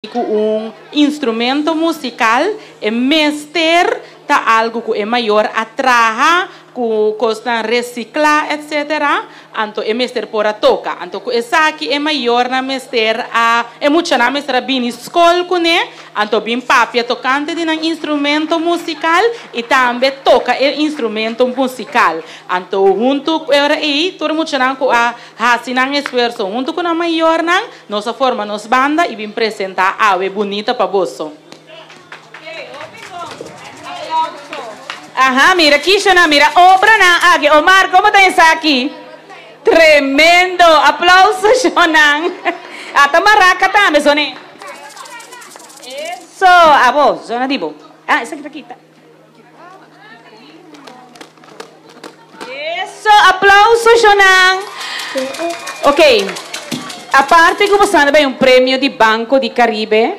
um instrumento musical é mestre tá algo que é maior atraha que custa reciclar etc. Então é mestre por a toca então essa aqui é maior na mestre a é muito na mestre bem escola com né então bem papia tocante de um instrumento musical e também toca o instrumento musical então junto era aí todo muito na com a hasinang esforço junto com a maior nang nossa forma nos banda e bem apresentar a bonita para bolso. Ajá, mira, Kishana, mira, obra na agi. Omar, ¿cómo te está aquí? Tremendo, aplausos, Shonan. Ata maraca también, Sone. Eso, a vos, Zona Divo. Ah, esa que está quita. Eso, aplausos, Shonan. Ok, aparte como sabe, un premio de Banco de Caribe,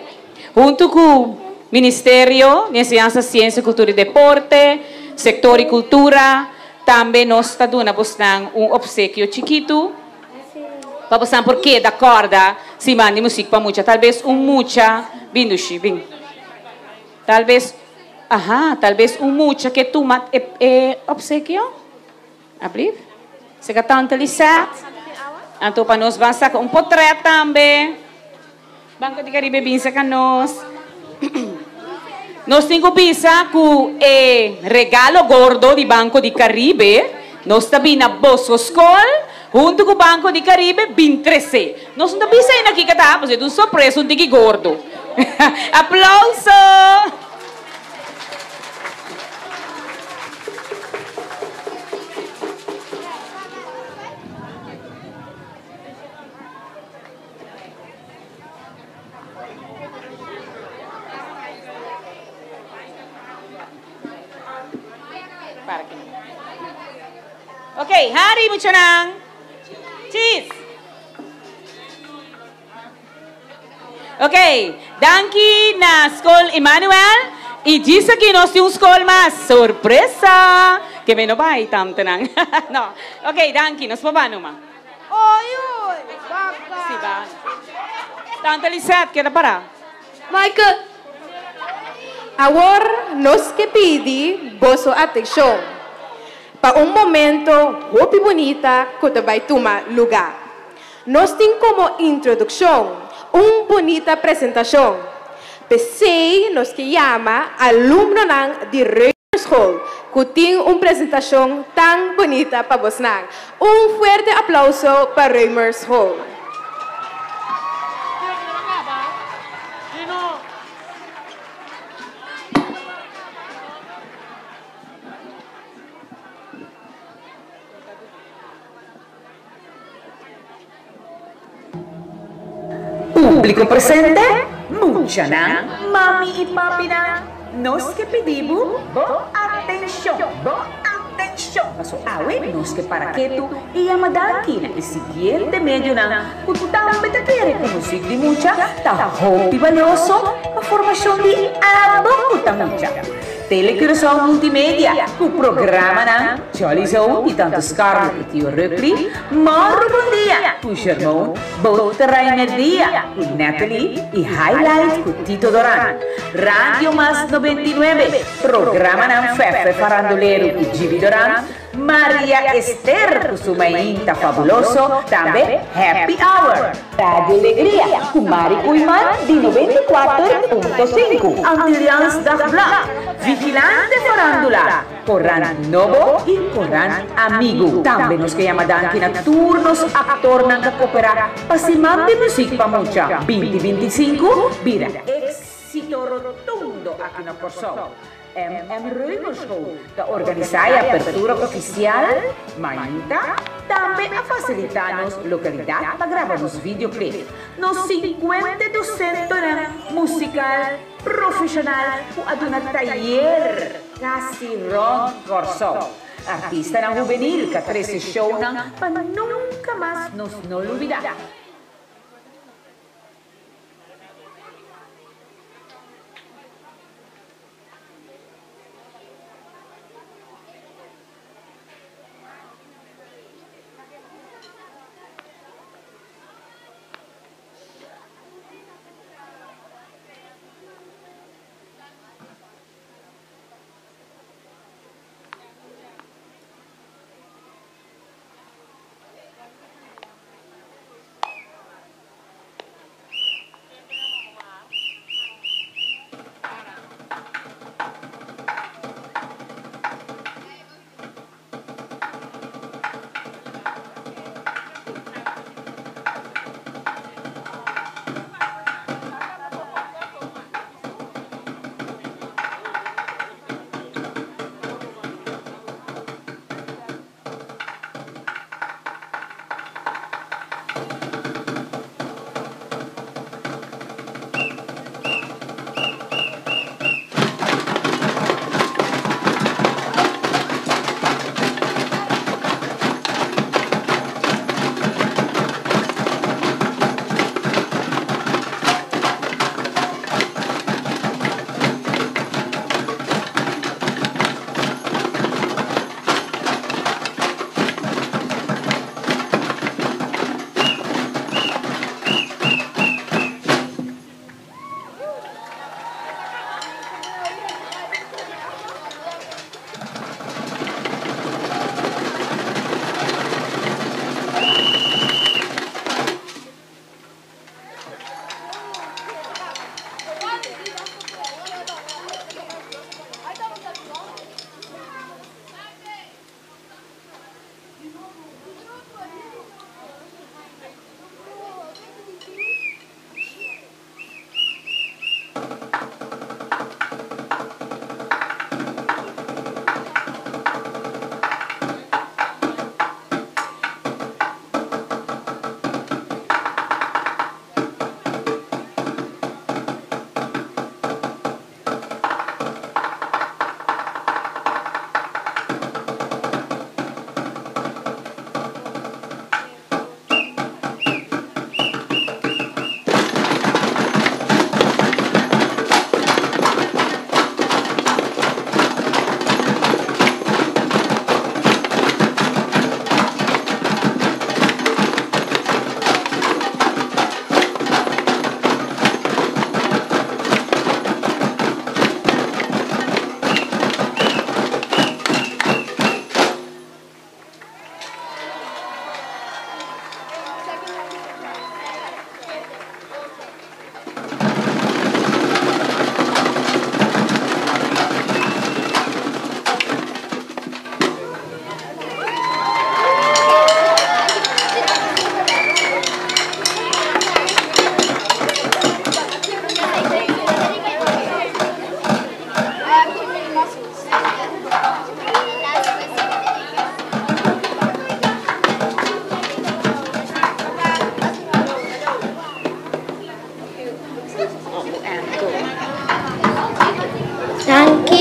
junto con Ministério de Enseñanza, Ciência, Cultura e Deporte, Sector e Cultura, também nós está dando obsequio chiquito. Para você porque da corda se manda música para muita, talvez mucha, bindushi, bin. Talvez mucha que tu obsequio, abrir, se que tanto lisat, então para nós vai sacar portrait também. Banco de Caribe vinha sacar nós. Nós temos pisa com regalo gordo de Banco de Caribe. Nós também na Bosco School, junto com o Banco de Caribe, 13. Nós não pisa aí aqui que tá, mas é um surpresa, um tiki gordo. Aplauso! Okay, hari mo siya ng cheese. Okay, danke na School Emmanuel. E diz aqui nós temos school mas surpresa. Que me no vai tanto nang. No. Okay, danke, nós pa ba numa? Oi, baka. Si ba? Tanto lisat que para. Michael, agora nós que pedi vossa atenção. Para momento muito bonita que vai tomar lugar. Nós temos como introdução bonita apresentação. Pensei nos que chama aluno de Reimers Hall, que tem apresentação tão bonita para vocês. Forte aplauso para Reimers Hall. Público presente, mucha mami y papi nos que pedimos, atención, Paso awe, nos que para que tú y amadaki na siguiente medio también te quiere conocer de mucha, ta hopi valioso, a formación de abuta mucha. Telecurso multimedia, o programa na Jolly Zone e tanto Scarlett e Tio Rugby, Morro Bom Dia, o Germão, Bota Rainer Dia, o Natalie e Highlight com Tito Doran, Rádio Mas 99, programa na Fefe Farandoleiro com Gibi Doran, Maria Esther com sua mainta fabuloso, também Happy Hour, Rádio Alegria com Mari Cuiman de 94.5, Antilhans da Blanc, Vigilante Farándula, Corran Novo y Corran Amigo. También nos que llama Danke na turnos actor na coopera pasimam de música pa mucha. 2025 vira éxito rotundo aqui na Corsol. Reimers Hall, que organiza a apertura oficial, mainta, também a facilitar-nos localidade para gravar os videoclips. Nos 50% musical, profissional, o aduna taller, casi Ron Corsol. Artista na juvenil, que 13 show para nunca mais nos não olvidar.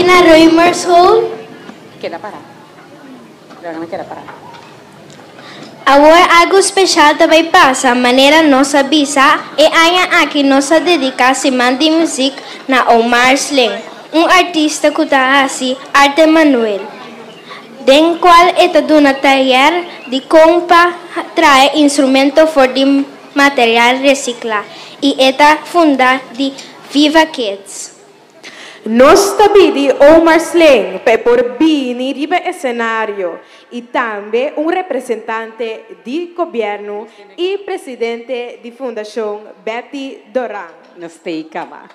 aqui na Reimers Hall. Queda parado. Programa queda parado. Agora algo especial também passa, maneira nossa bisa e aia aqui nossa dedica semana de música na Omar Sling, artista que está assim, arte manuel. Den qual está dando taller de compa trae instrumento for de material reciclado e está funda de Viva Kids. Nós também Omar Sling por vir riba escenário e também representante do governo e presidente da Fundação Betty Doran. Nos te cama.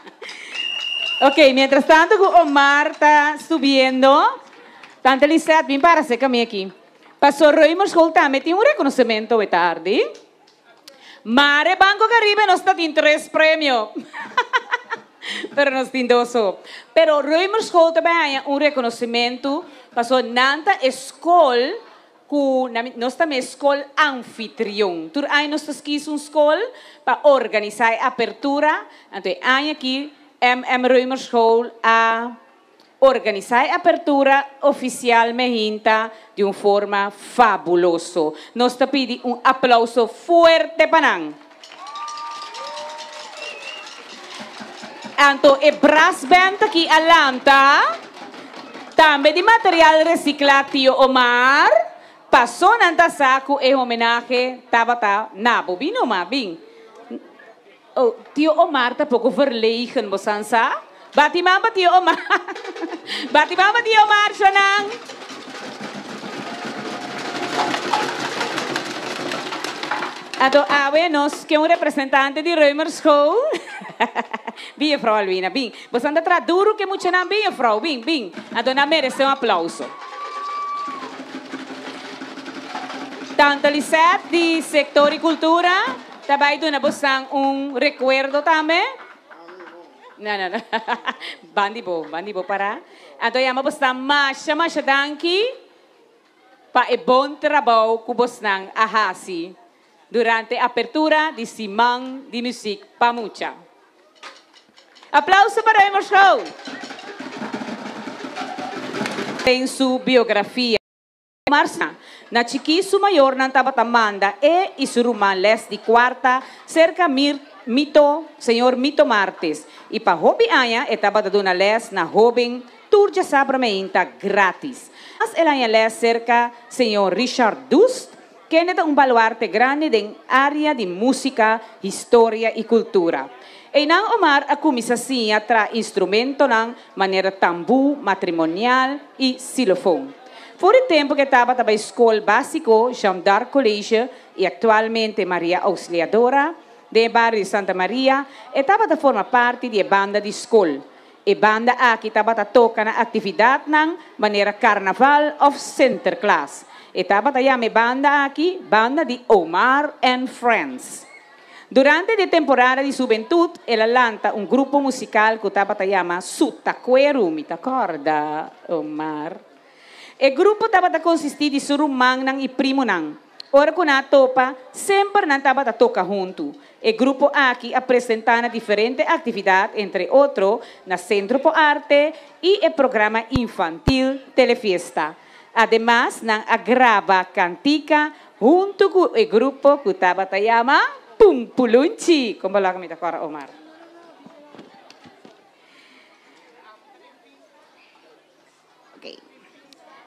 Ok, mientras tanto que Omar está subiendo, tanto Lisette, vem para ser caminho aqui. Passou Reimers Hall também tem reconhecimento de tarde. Mare Banco Caribe nos está em 3 prêmios. Pero nos tindoso. Pero Reimers Hall também tem reconhecimento. Passou nanta escola que nós também escola anfitrião. Tur aí nós quis escola para organizar a apertura. Então aí aqui Reimers Hall a organizar a apertura oficialmente de uma forma fabulosa. Nós te pedimos aplauso forte para nós. Então, o brass band aqui alanta, também de material reciclado, Tio Omar, passou nanta saco em homenagem Tabata Nabo. Bem, Omar, bem. Oh, Tio Omar está pouco verlegen, bosansa. Bati mamba, Tio Omar. Bati mamba, Tio Omar, Shanang. Então, nós que representante de Reimers Hall. Bem, Frau Alvina, bem. Você anda atrás duro que muito não, bem, Frau, bem, bem. Então, não merece aplauso. Tanto Lisette, de Sector e Cultura, também dona você recuerdo também. Não. Bandibo para. Então, eu vou Masha danki para o bom trabalho que você ahasi durante a apertura de Simão de Música Pamucha. Aplauso para Reimers Hall. Em sua biografia, Marsa, na chiquisu maior ng Tabatamanda e isuruman les de quarta cerca Senhor Mito Martes. E para hobby aya, etapa da dona les na hobby turja sabramenta grátis. Mas ela les cerca Senhor Richard Dust, que é um baluarte grande em área de música, história e cultura. E nang Omar a kumisasinha tra instrumento ng maneira tambu, matrimonial e xilofone. Por o tempo que estava na escola básico, Jean d'Arc College, e atualmente Maria Auxiliadora, de bairro de Santa Maria, estava a formar parte da banda de escola. E banda aqui estava a tocar na atividade ng maneira Carnaval of Center Class. Estava a banda aqui, banda de Omar and Friends. Durante a temporada de juventude, ela lanta grupo musical que estava a chamar Sutaqueru, me acorda, Omar? O grupo estava a consistir de surumang nang e primo nang. Ora que na topa, sempre não estava a tocar junto. O grupo aqui apresentava diferentes atividades, entre outros, na Centro por Arte e o programa infantil Telefiesta. Además, não agrava cantica junto com o grupo que estava a chamar Pumpulunchi. Como lá que me acorda, Omar?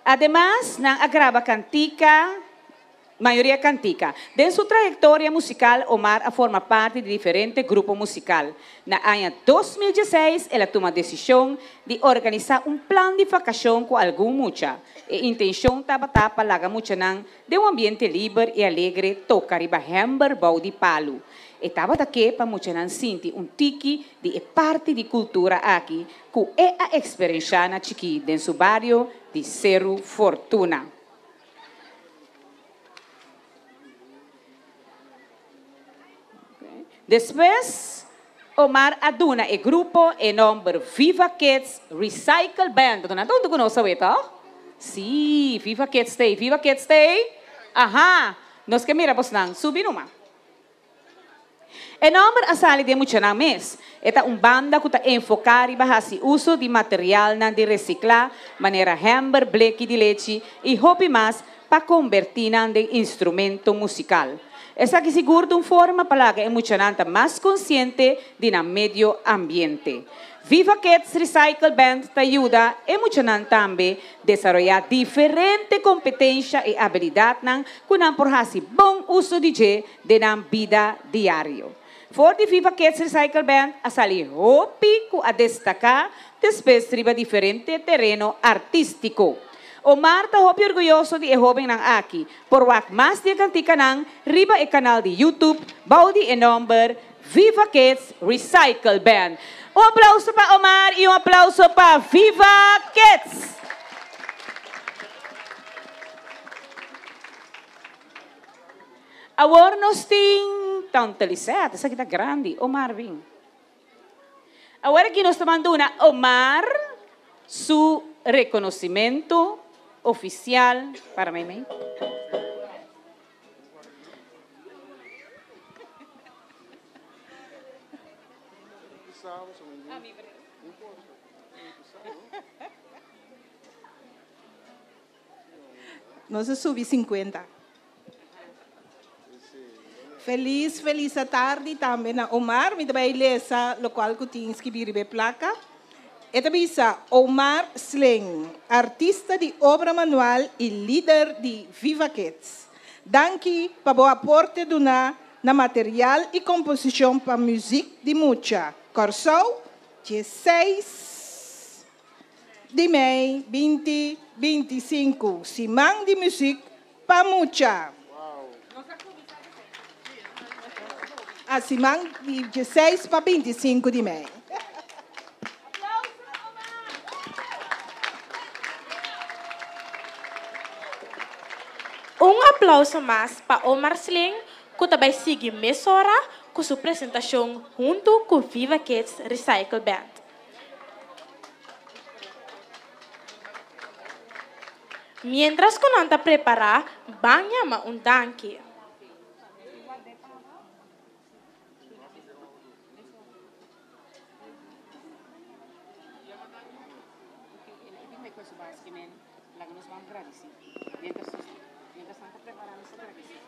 Además, não agrava cantica, maioria cantica. De sua trajetória musical, Omar forma parte de diferentes grupos musicais. Na ano 2016, ela toma a decisão de organizar plano de vacação com algum mucha. A intenção estava para lagar mucha de ambiente livre e alegre, tocar e bahember bau de palo. Estava daqui para mucha sentir tiki de parte de cultura aqui, que é a experiência na chiqui, em seu bairro de Cerro Fortuna. Depois, Omar aduna o grupo em nome Viva Kids Recycle Band. Não conhece isso? Sim, Viva Kids Day. Viva Kids Day. Aha, nós que mira, pois não, subi numa. Em nome a sala de muitos mês, Esta banda que está enfocada em uso de material de reciclar, maneira hamber, bleque de leite e hopi mais para convertir em instrumento musical. Essa que segura de uma forma para que é muito mais consciente do meio ambiente. Viva Kids Recycle Band te ajuda emocionante também a desenvolver diferentes competências e habilidades que não por bom uso de na vida diária. For de Viva Kids Recycle Band, a salir hopi a destacar depois de diferente terreno artístico. Omar está hopi orgulhoso de jovem aqui, por wak mais de cantica riba o canal de YouTube, baudi e number Viva Kids Recycle Band. Um aplauso para Omar e um aplauso para Viva Kids! Agora nós temos tanto licete, essa aqui está grande, Omar vem. Agora aqui nós estamos dando Omar su reconhecimento oficial para mim. Nós subi 50. Feliz tarde também na Omar, me dá ilesa local que tinha escrever a placa. Esta bisa Omar Sleng, artista de obra manual e líder de Viva Kids. Danke para o aporte na material e composição para música de música. Corsou, 16 de maio 2025. Simão de música para música. A Simão de 16 para 25 de maio. Um aplauso mais para Omar Sleng, que também segue mesora com sua apresentação junto com Viva Kids Recycle Band. Mientras que não está preparado, banha um danke.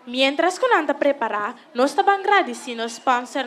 Mientras que não está preparado, nós estamos agradecendo ao sponsor.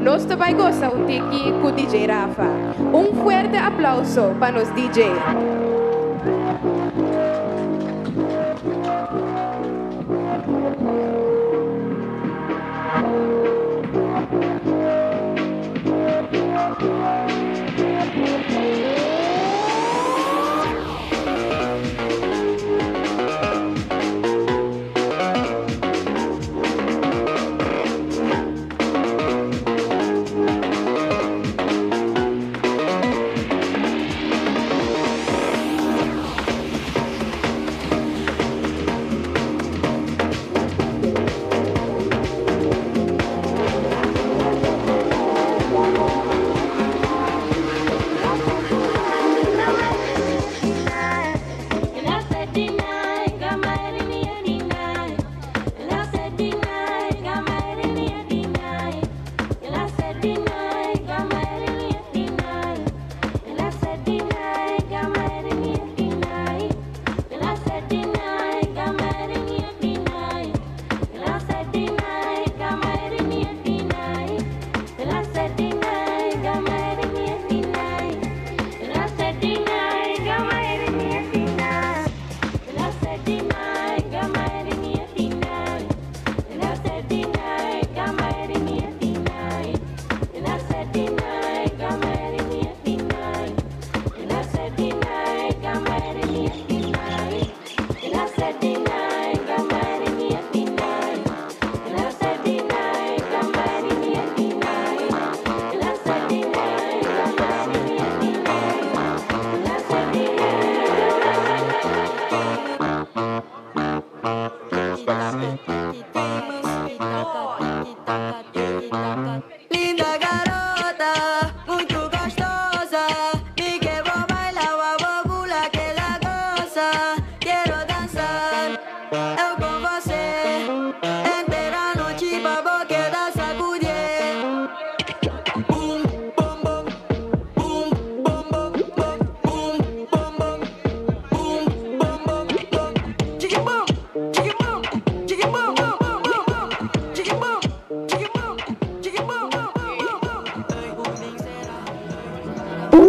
Nós também gostamos de aqui com o DJ Rafa. Um forte aplauso para os DJ.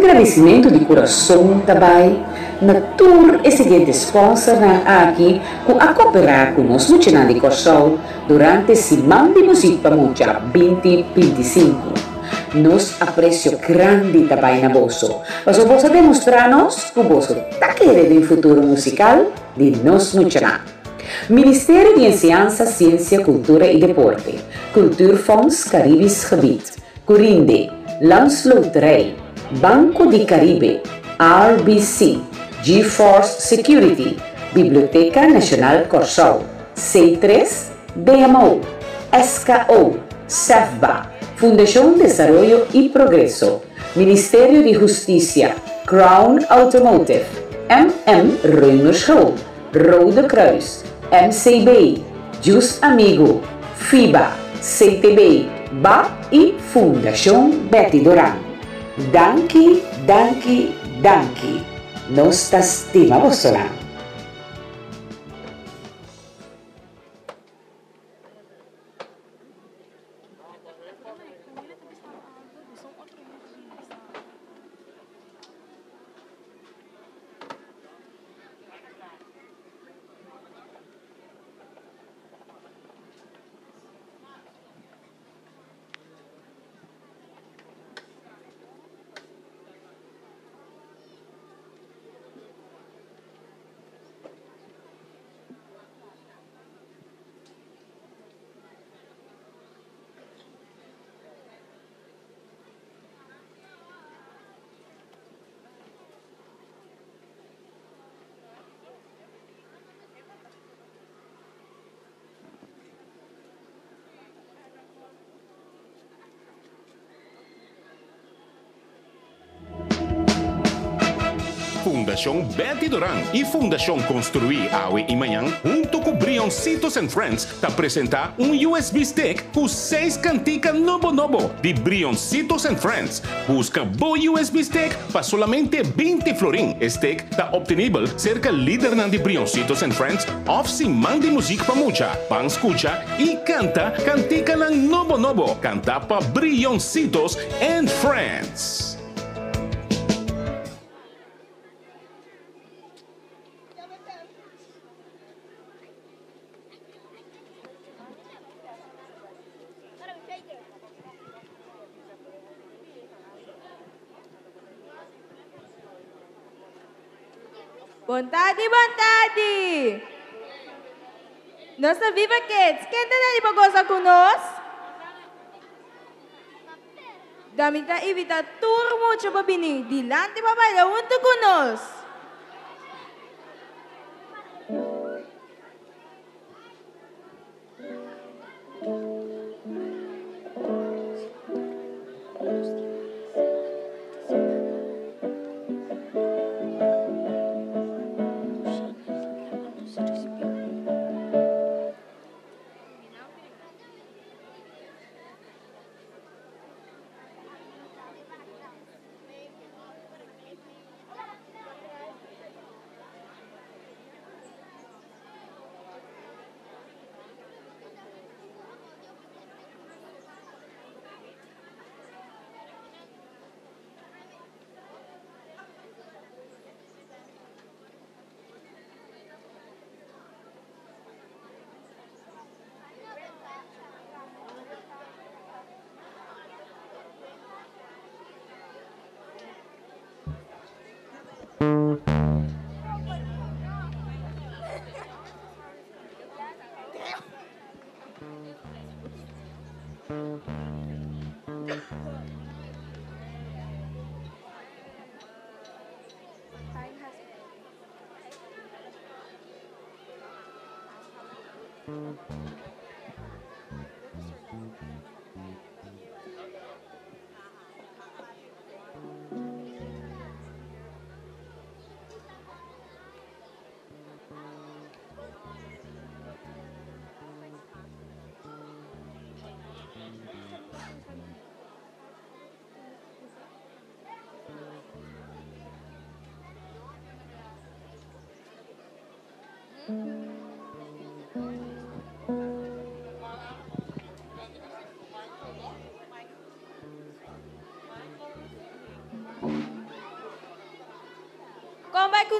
agradecimento de coração também na tour e seguinte sponsor na aqui com a cooperar com nós no China de Corsol durante Semana de Música Pamucha 2025. Nos aprecio grande também na bolso. Mas você demonstrar-nos que você está querendo um futuro musical de nós no China. Ministério de Ciência, Ciência, Cultura e Deporte, Culturfonds Caribes Gebied, Corinde, Landsloterij, Banco de Caribe, RBC, GeForce Security, Biblioteca Nacional Corsol, C3, BMO, SKO, SEFBA, Fundación Desarrollo y Progreso, Ministerio de Justicia, Crown Automotive, Reumerschool, Rode Kruis, MCB, Just Amigo, FIBA, CTB, BA y Fundación Betty Doran. Danke, danke, danke. Nos estimamos sola. Fundação Betty Doran e Fundação Construir Awe e Manhã, junto com Brioncitos and Friends, te apresentar USB stick com 6 canticas novo de Brioncitos and Friends. Busca bo USB stick para solamente 20 florin. Stick está obtenível cerca líder de Brioncitos and Friends, of Semana de Música Pamucha. Pan escucha e canta cantica ng novo. Canta pa Brioncitos and Friends. Bontade! Nossa Viva Kids, quem está ali para gozar conosco? Dami ka invita turmo siya pa bini. Dilante pa ba, junto conosco.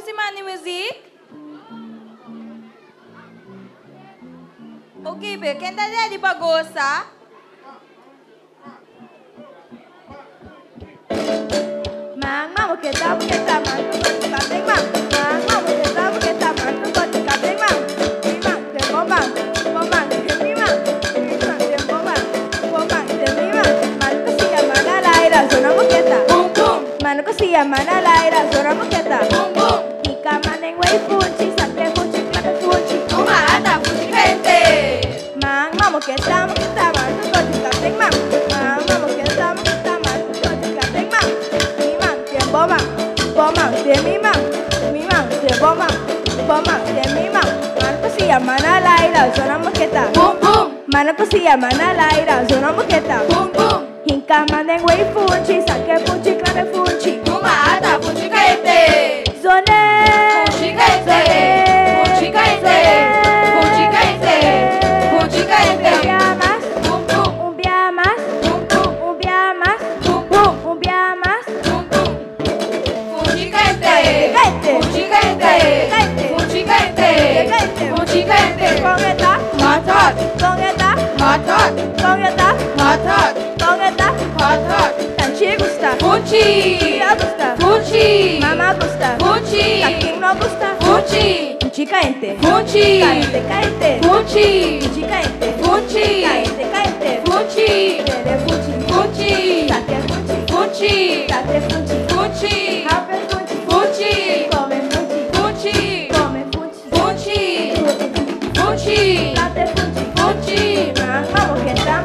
pussy man de muziek? Oké, be, kent dat jij die bagosa? Mang, mamo kita, man, tu kapeng mang. Mang, mamo kita, man, tu kapeng mang. Mang, tempo mang, demi mang, tempo mang, demi mang. Mano ko siya manalaira, zona mo kita. Boom, boom. Mano ko siya manalaira, zona mo kita. Boom, boom. Ika maneng way punchi, sakle punchi, klate punchi. Uma ata pussy gente. Mang, mamo kita, man, tu kapeng mang. Mang, mamo kita, man, tu kapeng mang. Bomang, demi mang, bomang, demi mang. Mano ko siya manalaira, zona mo kita. Boom, boom. Mano ko siya manalaira, zona mo kita. Boom, boom. Hinka maneng way punchi, sake punchi, klate punchi. Uma ata pussy gente. Zone, Pussy gente. Pussy gente. Pussy gente. Pussy gente. Umbiamas, Boom, boom. umbiamas, Boom, boom. umbiamas, Boom, boom. umbiamas. Boom, boom. Pussy gente. Gente. Pussy gente. Gente. Pussy gente. Gente. Pussy gente. Kongeta, Hot, hot. kongeta, Hot, hot. kongeta, Hot, hot. kongeta. Hot, hot. Tanchi gusta, Pucci. Tia gusta, Pucci. Mama gusta, Pucci. Kaking no gusta. Pucci. Chica ente, Pucci. caente, caente. Pucci. Chica ente, Pucci. caente, caente. Pucci. Tere fuchi, Pucci. tate fuchi, Pucci. tate fuchi. Pucci. Hape fuchi, Pucci. come fuchi, Pucci. come fuchi. Pucci. Pucci. Tate fuchi, Pucci. mang mamo kita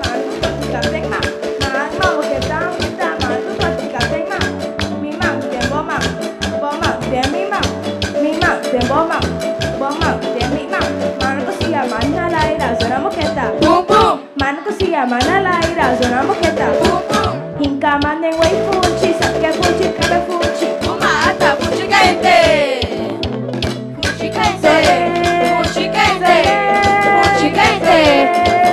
man, tu kapeng mang. Mang mamo kita man, tu kapeng mang. Mi mang, tempo mang, bomang, demi mang. Mi mang, tempo mang, bomang, demi mang. Man ko siya manalaira, zona mo kita. Boom, boom. Man ko siya manalaira, zona mo kita. Boom, boom. Hinka maneng way fuchi, sake fuchi, kare fuchi. Uma ata pucci gente. Pucci gente. Pucci gente. Pucci gente.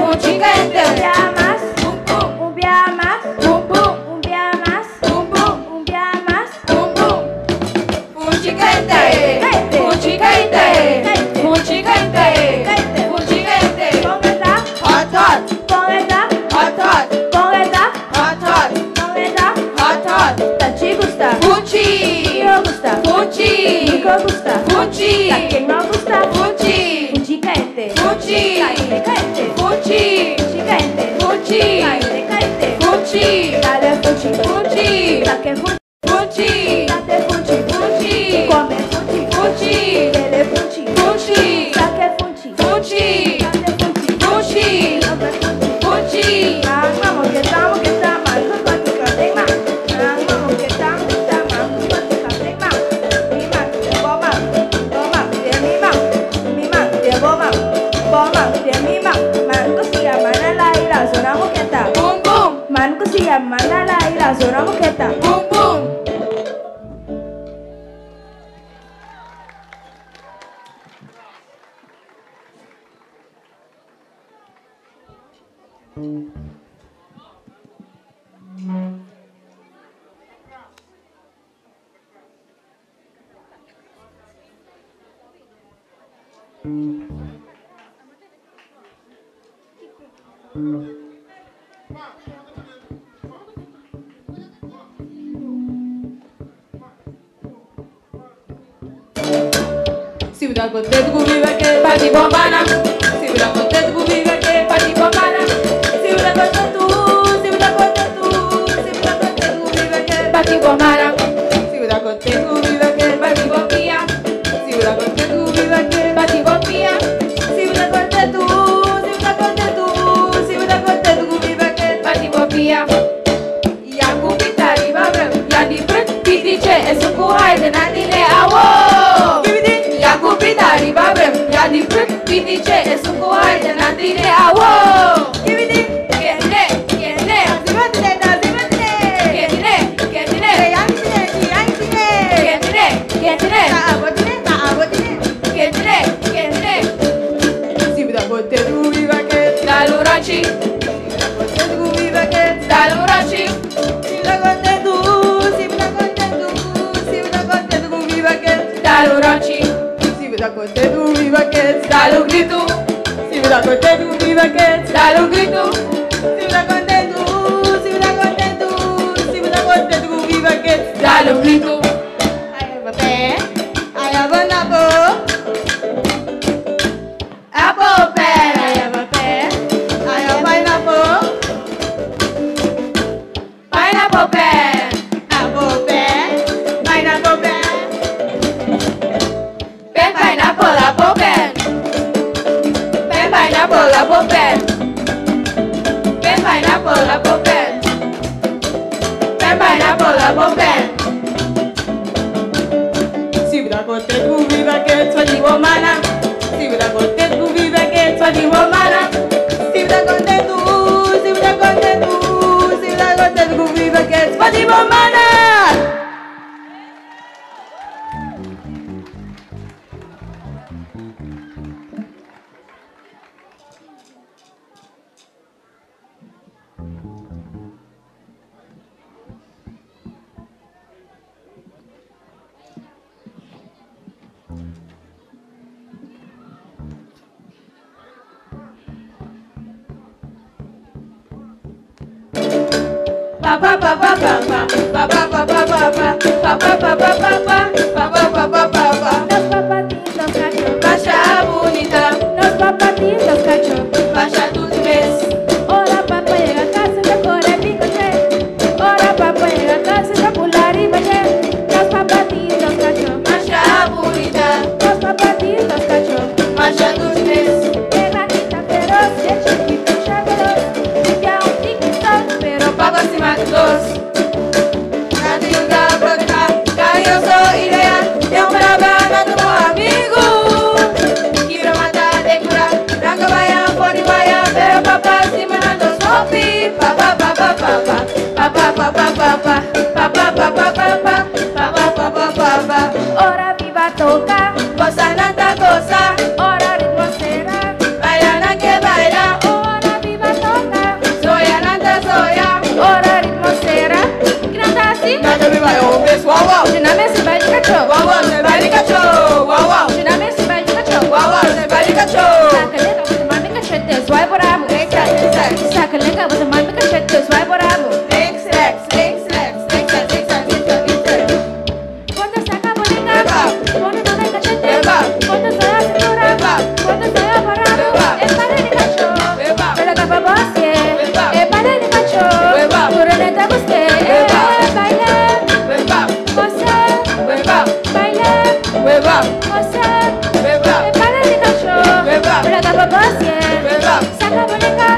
Pucci gente. Umbiamas, Boom, boom. umbiamas, Boom, boom. umbiamas, Boom, boom. umbiamas. Boom, boom. Pucci gente. Pucci gente. Pucci gente. Pucci gente. Kongeta, Hot, hot. kongeta, Hot, hot. kongeta, Hot, hot. kongeta. Hot, hot. Tanchi gusta, Pucci. Tio gusta, Pucci. Nico gusta, Pucci. Kaking no gusta. Pucci. Fuchi caente, Pucci. caente, caente. Pucci. Fuchi caente, Pucci. caente, caente. Pucci. Dale fuchi, Pucci. sake fuchi, Pucci. date fuchi, Pucci. come fuchi, Pucci. dele fuchi, Pucci. sake fuchi, Pucci. date fuchi, Pucci. come fuchi. Pucci. Mang mamo kita man, tu kapeng mang. Mang mamo kita man, tu kapeng mang. Mi mang, bomang, demi mang. Mi mang, bomang, demi mang. Man ko siya manalaira, zona mo kita. Boom, boom. Man ko siya manalaira, zona mo kita. Boom, boom. Si udah konten gue vive que pati bombana. Si udah konten gue vive que pati bombana. Si udah konten tu, si udah konten tu, si udah konten gue vive que pati bombana. Si udah konten gue vive que pati bombia. Si udah konten gue vive que pati bombia. Si udah konten tu, si udah konten tu, si udah konten gue vive que pati bombia. Ya kupita riba brem, ya di prut pitiche esuku hai de nanile awo. Ya kupita riba brem, ya di prut pitiche esuku hai de nanile awo. Kene, kene, zibatine, zibatine. Kene, kene, kene, kene, ta abotine. Kene, kene. Si uda kote tu viva que dalurachi. Si uda kote tu viva que dalurachi. Si uda kote tu, si uda kote tu, si uda kote tu viva que Viva Kids, dale un grito. Si está contento, si está contento, si está contento con Viva Kids, dale un grito. I have a pear, I have an apple. Apple pear, I have a pear, I have pineapple. Pineapple pear, apple pear, pineapple pear. Pear, pineapple, apple pear. Pear, pineapple, apple pear. Pear, pineapple, apple pear. Pear, pineapple, apple pear. Si udah kote ku viva ke tswadi womana. Si udah kote ku viva ke tswadi womana. Si udah kote tu, si udah kote tu, si udah kote ku viva ke tswadi womana. Los papatitos cachorros, vaya bonita. Los papatitos cachorros, vaya tus tres. Ora papá llega a casa y corre picoche. Ora papá llega a casa y popular y bache. Los papatitos cachorros, vaya bonita. Los papatitos cachorros, vaya tus tres. De granita feroz, de chiquito chaveros. Ya un TikTok, pero papas y matos. Eu sou ideal, eu me abana do meu amigo. Quiero matar de curar, branca vaya, por vaya, pero papá si me ando sopi. Papá, papá, papá, papá, papá, papá, papá, papá, papá, papá, papá, papá. Ora viva toca, cosa nada cosa. Ora ritmo será, baila na que baila. Ora viva toca, soya nada soya. Ora ritmo será, grita así. Nada viva yo, pessoal, wow. Wow wow, se va de cachorro. Wow wow, tirame se va de cachorro. Wow wow, se va de cachorro. Saca leca, você manda cachete, vai bravo. Exact. Saca leca, você manda cachete, vai bravo. Exact. Quando saca bolinha, quando manda cachete, quando sai a cintura, quando sai a bravo. É para de cachorro, pela capa você. É para de cachorro, por neta você. Baila, você. Baila, você, para de cachorro, pela capa você, saca boneca,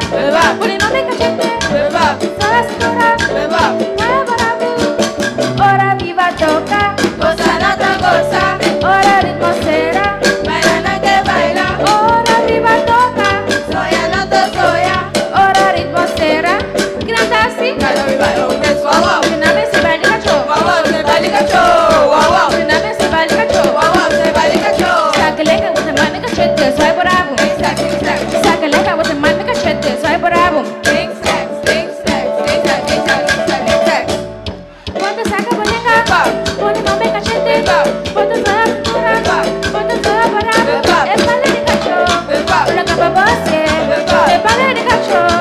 pulando de cachete, só a cintura, vai bravo. Ora viva toca, cosa nada cosa, ora ritmo será, baila na que baila. Ora viva toca, soya nada soya, ora ritmo será, grita assim, cada viva eu pessoal, wow. Na vez se vai de cachorro, wow wow, se vai de cachorro, wow wow, na vez se vai de cachorro, wow wow, se vai de cachorro. Saca leca, você manda cachete, sai bravo. Exact. Saca leca, você manda cachete, sai bravo. Exact. Quando saca boneca, quando não vem cachete, quando sai a cintura, quando sai a bravo. É para de cachorro, pela capa você. É para de cachorro,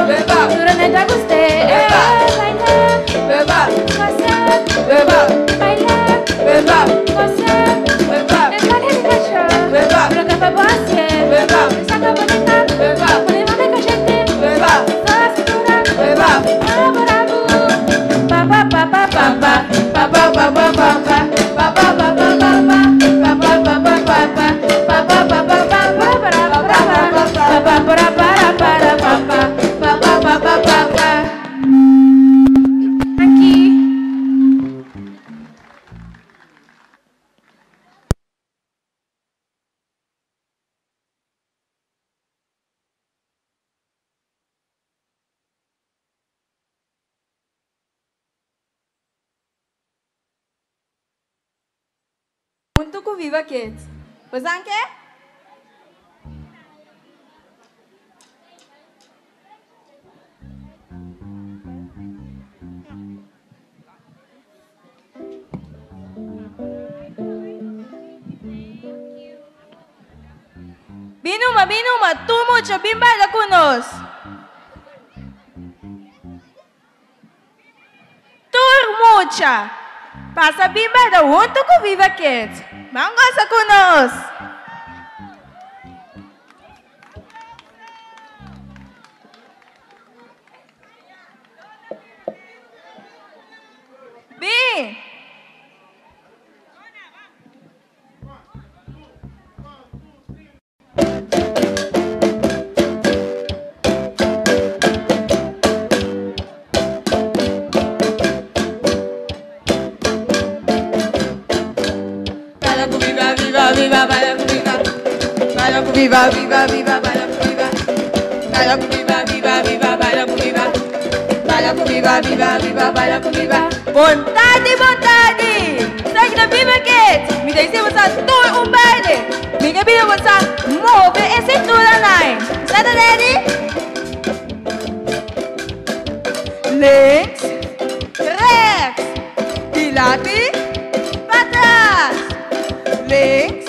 durante a gostei. Baila, você, baila, você. É para de cachorro, pela capa você. Saca boneca, quando não vem cachete, só a cintura, vai bravo. Papá, papá, papá, papá, papá, papá, papá, papá, papá, aqui. Untuk ku Viva Kids. Pesan ke? Binu Binuma, tú mucho, bien baila con nos. Tú mucha. Pasa bien baila junto con Viva Kids. Vamos a con nos. Bien. Viva, baila con viva, baila con viva, viva, viva, baila con viva, baila con viva, viva, viva, baila con viva, baila con viva, viva, viva, baila con viva. Vontade, vontade, segue na Viva Kids. Me deixe você todo baile. Me quer você move esse cintura nai. Está ready? Links, rechts, dilate, para trás. Links,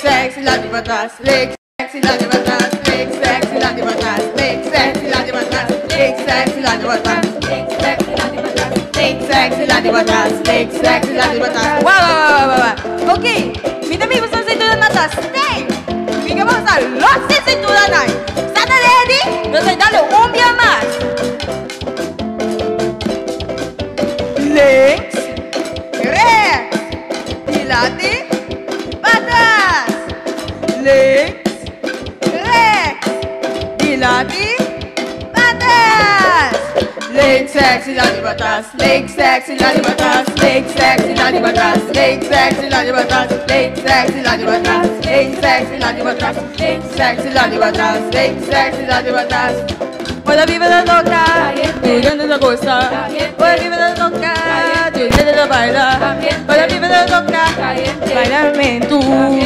rechts, dilate, para trás. Links, rechts, dilate, para trás. Links, rechts, dilate, para trás. Links, rechts, dilate, para trás. Links, rechts, dilate, para trás. Links, rechts, dilate, para trás. Links, rechts, dilate, para trás. Links, rechts, dilate, para trás. Links, rechts, dilate, para trás. Wow. Ok, me dá você cintura na trás. Stay. Fica vamos a los cintura na. Está ready? Yo soy dale un día más. Links, rechts, dilate, para atrás. Links, rechts, dilate, para atrás. Links, rechts, dilate, para atrás. Links, rechts, dilate, para atrás. Links, rechts, dilate, para atrás. Links, rechts, dilate, para atrás. Links, rechts, dilate, para atrás. Links, rechts, dilate, para atrás. Links, rechts, dilate, para atrás. Links, rechts, dilate, para atrás. Hola, vive la loca, tú ganas la cosa. Hola, vive la loca, tú ganas la baila. Hola, vive la loca, bailame tú,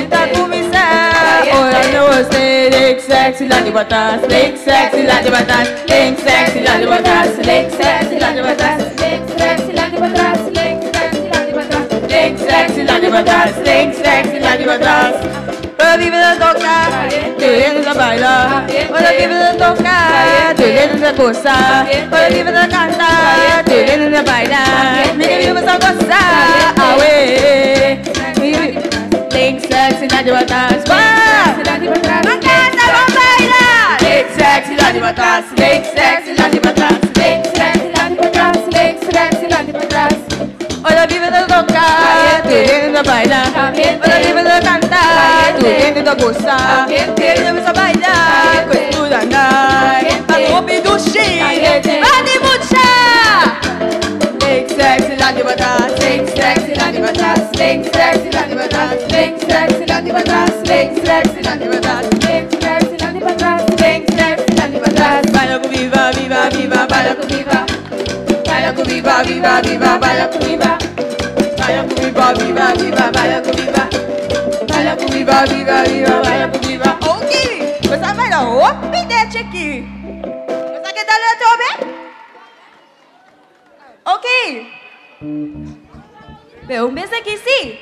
ta comisa. Hola, no sé, links, sexy, la de batas. Links, sexy, la de batas. Links, sexy, la de batas. Links, sexy, la de batas. Links, sexy, la de batas. Links, sexy, la de batas. Links, sexy, la de batas. Links, sexy, la de batas. Hola, vive la loca, tú ganas la baila. Hola, vive la loca, tú ganas la cosa. Hola, vive la canta, tú ganas la baila. Mira, vive la cosa, away. Links, sexy, la de batas. ¡Va casa, vamos a bailar! Links, sexy, la de batas. Links, sexy, la de batas. Links, sexy, la de batas. Links, sexy, la de batas. Hola, vive la loca, tú ganas la baila. Hola, vive la canta, tú ganas la cosa. Vive a bailar, com tudo andar. A roupa do Chile, vale mucha. Links, sexy, la de batas. Links, sexy, la de batas. Links, sexy, la de batas. Links, sexy, la de batas. Links, sexy, la de batas. Links, sexy, la de batas. Links, sexy, la de batas. Baila com viva, viva, viva, baila com viva. Baila com viva, viva, viva, baila com viva. Baila com viva, viva, viva, baila com viva. Baila com viva, viva, viva, baila com viva. Ok, você vai dar o pidete aqui. Você quer dar o bem? Ok. Vem, beijo aqui, sim.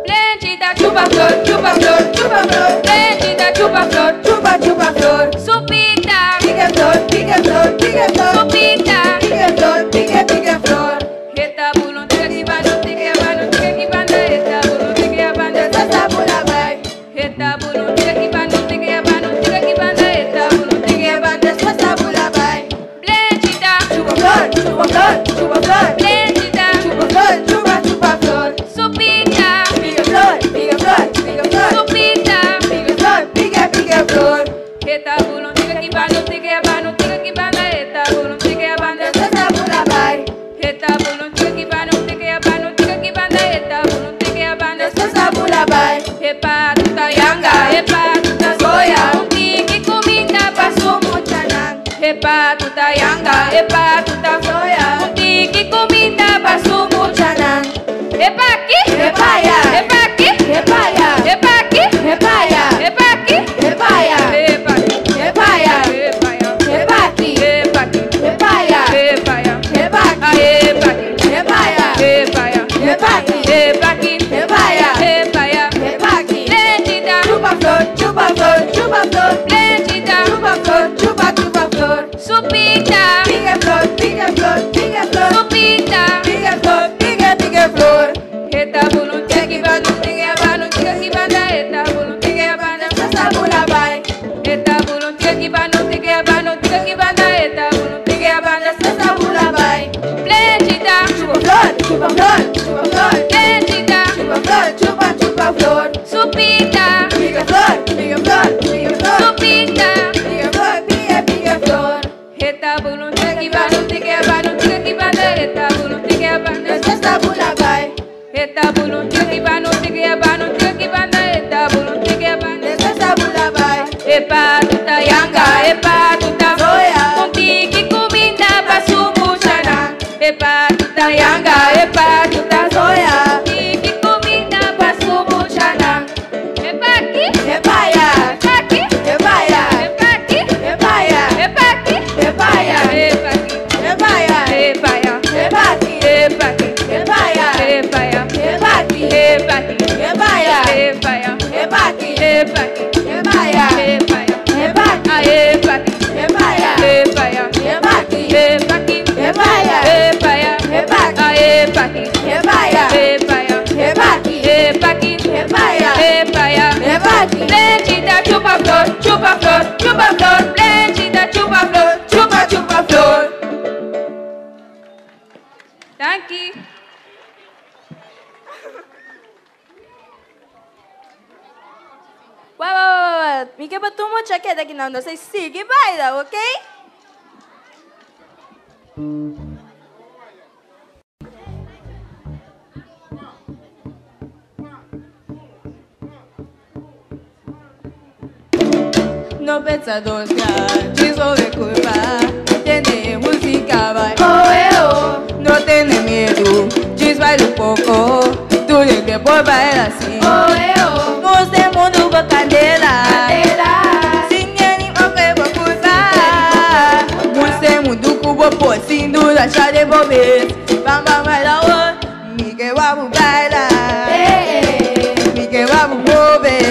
Plantita, chupa flor, chupa flor, chupa flor. Plantita, chupa flor, chupa, chupa flor. Supita, pica flor, pica flor, pica flor. Supita, pica flor, pica, pica flor. Reta bulon, tica que vai, não tica que vai, não tica que vai, reta bulon, tica que vai, essa sabula vai. Reta bulon, tica que vai, não tica que vai, não tica que vai, reta bulon, tica que vai, essa sabula vai. Plantita, chupa flor, chupa flor, chupa flor. Plantita, chupa flor, chupa, chupa flor. Supita, pica flor, pica flor, pica flor. Supita, pica flor, pica, pica flor. Reta bulon, tica que vai, não tica que vai, não tica que vai, reta bulon, tica que vai, epa, tuta yanga, epa, tuta soya. Iki comida pa sumo chanang. Epa aqui, epa ya, epa aqui, epa ya, epa aqui, epa ya, epa aqui, epa ya, epa aqui, epa ya, epa ya, epa aqui, epa aqui, epa ya, epa ya, epa aqui, epa aqui, epa ya, epa ya, epa aqui, epa aqui, epa ya, epa ya, epa aqui, epa aqui, epa ya, epa ya, epa aqui, epa aqui, epa ya, epa ya, epa aqui, epa ya, epa ya, epa aqui, epa aqui, epa ya, epa ya, epa aqui. Blende da chupa flor, chupa flor, chupa flor. Blende da chupa flor, chupa chupa flor. Thank you. Wow. Mika ba tumo jacket aqui não sei sigue baila, ok? No pensador ya, resolve curva. Tiene música, vai. Oh, no tiene miedo, diz vai um pouco. Tu liga por bailar assim. Oh, você mundo com cadeira. Sinhani ofe vou curva. Você mundo com o pocinho da chave bobe. Bamba vai lá o, me que vamos bailar. Me que vamos mover.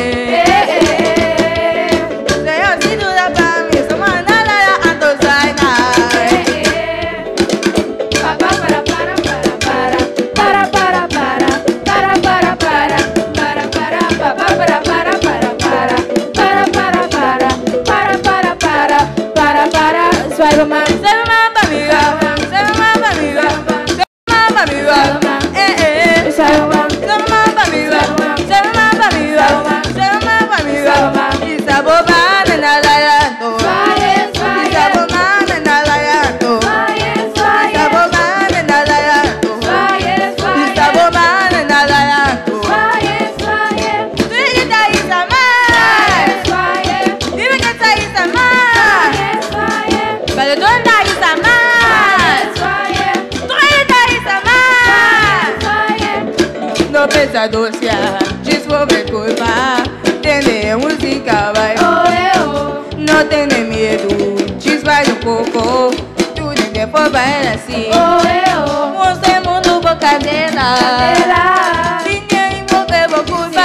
Doce, desenvolver curva, tem música, vai. Não tem medo, desvai um pouco, tudo que for vai assim. Você mundo por cadeira, ninguém mover por curva.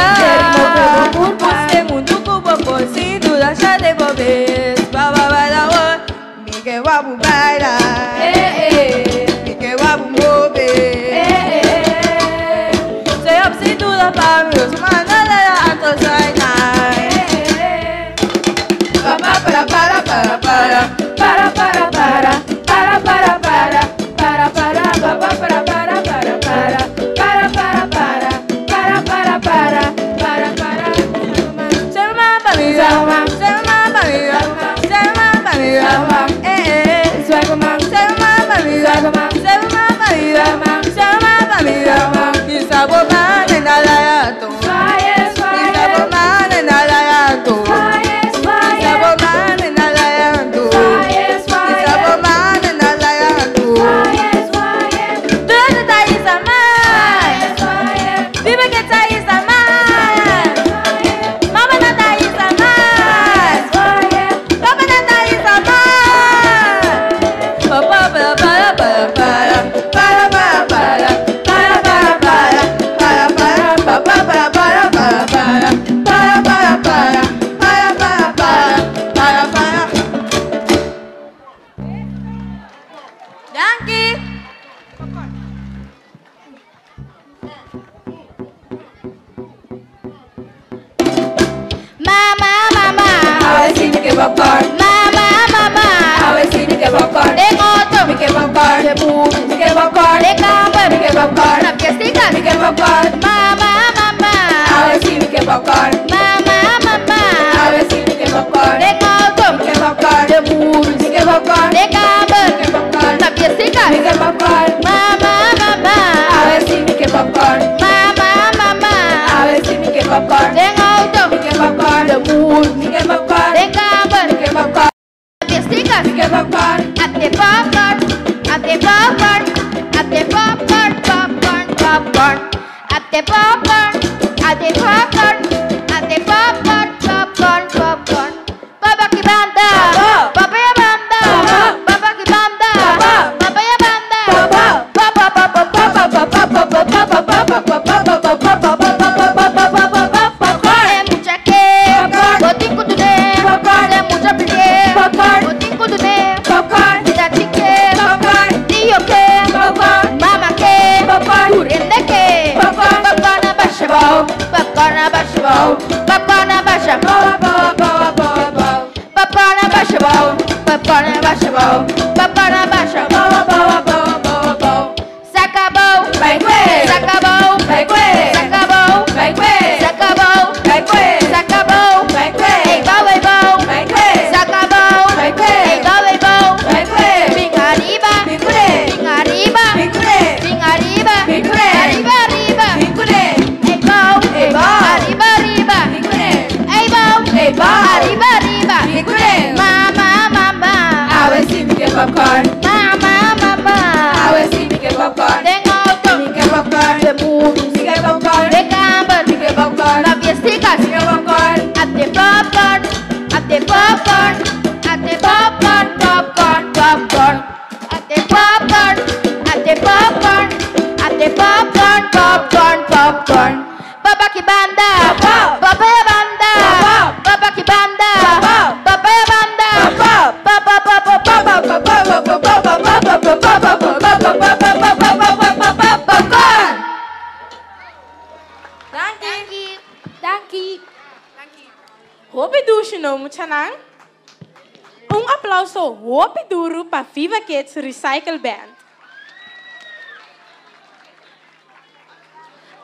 Você mundo por pocinho, da chave bobe. Baba vai lá, me que vamos bailar, me que vamos mover. Para meus manalera antosainá. Up the popcorn, at the popcorn, popcorn, popcorn, at the popcorn, at the popcorn, at the popcorn, popcorn, popcorn. Papa ki banda, papaya banda, papa ki banda, papaya banda, papa papa papa papa papa papa papa papa papa. Mucha que, botín con tu de, mucha plié, botín con tu de, tati que, tío que, mama que, curende que, popcorn a bashabao, popcorn a bashabao, popcorn a bashabao, popcorn a bashabao, popcorn a bashabao, popcorn a bashabao, sacabao, sacabao, sacabao, sacabao, sacabao, hey bow, sacabao, hey bow, bing arriba, bing arriba, bing arriba, arriba, arriba, hey bow, arriba, arriba, hey bow, arriba, arriba, mama, mama, I will see me get popcorn. mama, mama, I will see me get popcorn. the auto, Me get popcorn. the movies, Me get popcorn. the camper, Me get popcorn. the fiesticas, Me get popcorn. at the popcorn, at the popcorn, at the popcorn, popcorn, popcorn, at the popcorn, at the popcorn, at the popcorn, popcorn, popcorn. Papa ki banda, papaya banda, papa ki banda, papaya banda, papa papa papa popcorn. Danke. Hope duro muchanan. Aplauso hope duro para Viva Kids Recycle Band.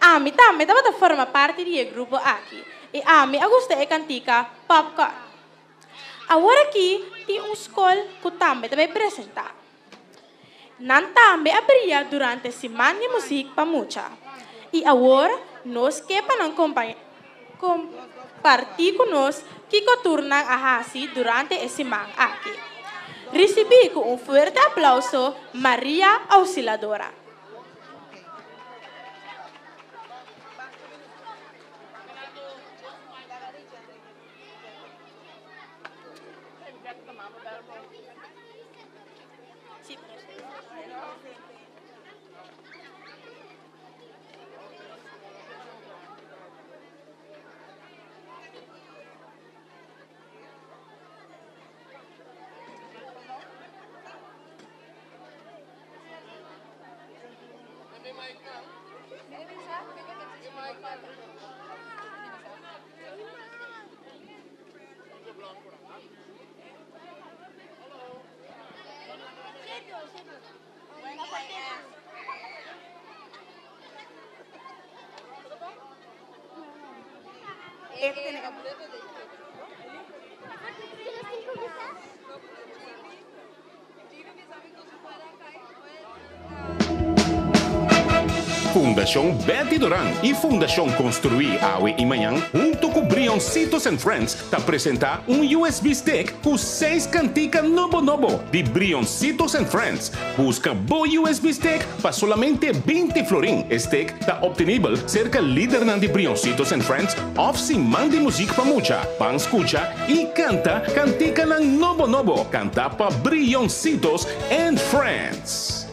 Ami também estava forma parte do grupo aqui. E Ami gosta de cantar popcorn. Agora aqui tem escola que também vai apresentar. Nós também abrimos durante a semana de música para muita. E agora nós queremos compartilhar conosco que torna a assim durante a semana aqui. Recebi com forte aplauso Maria Auxiliadora. Fundação Betty Duran e Fundação Construir Awe e Manhã, junto com Brioncitos and Friends, te apresenta USB stick com 6 canticas novo de Brioncitos and Friends. Busca bo USB stick para solamente 20 florin. Stick está obtenível cerca líder de Brioncitos and Friends, off si mandi música para mucha, pan escucha e canta cantica ng novo. Canta pa Brioncitos and Friends.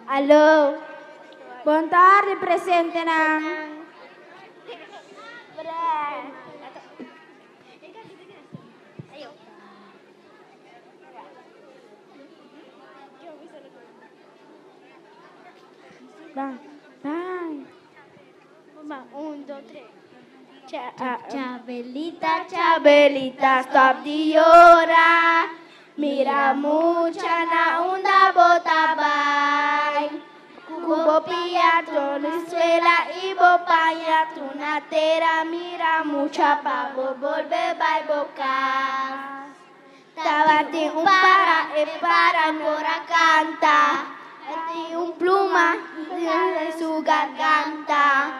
Alô. Boa tarde, presente na. Vai. Um, dois, três. Chabelita, Chabelita, stop de hora. Mira mucha na onda bota vai. Cubo pia tu na escuela y bopaña tu na tera. Mira mucha pa volver vai boca. Tava tem para e para Nora canta. Tem pluma em sua garganta.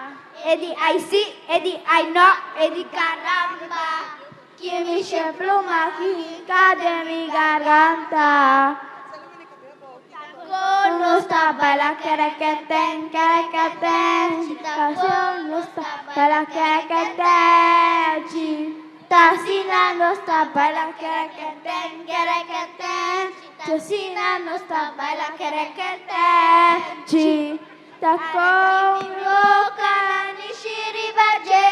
É de ai sim, é de ai não, é de caramba. Que me enche pluma que cade mi garganta. No está para querequeten, no está para querequeten, Tacina no está para querequeten, Tacina no está para querequeten, Taco loca ni shiribaje,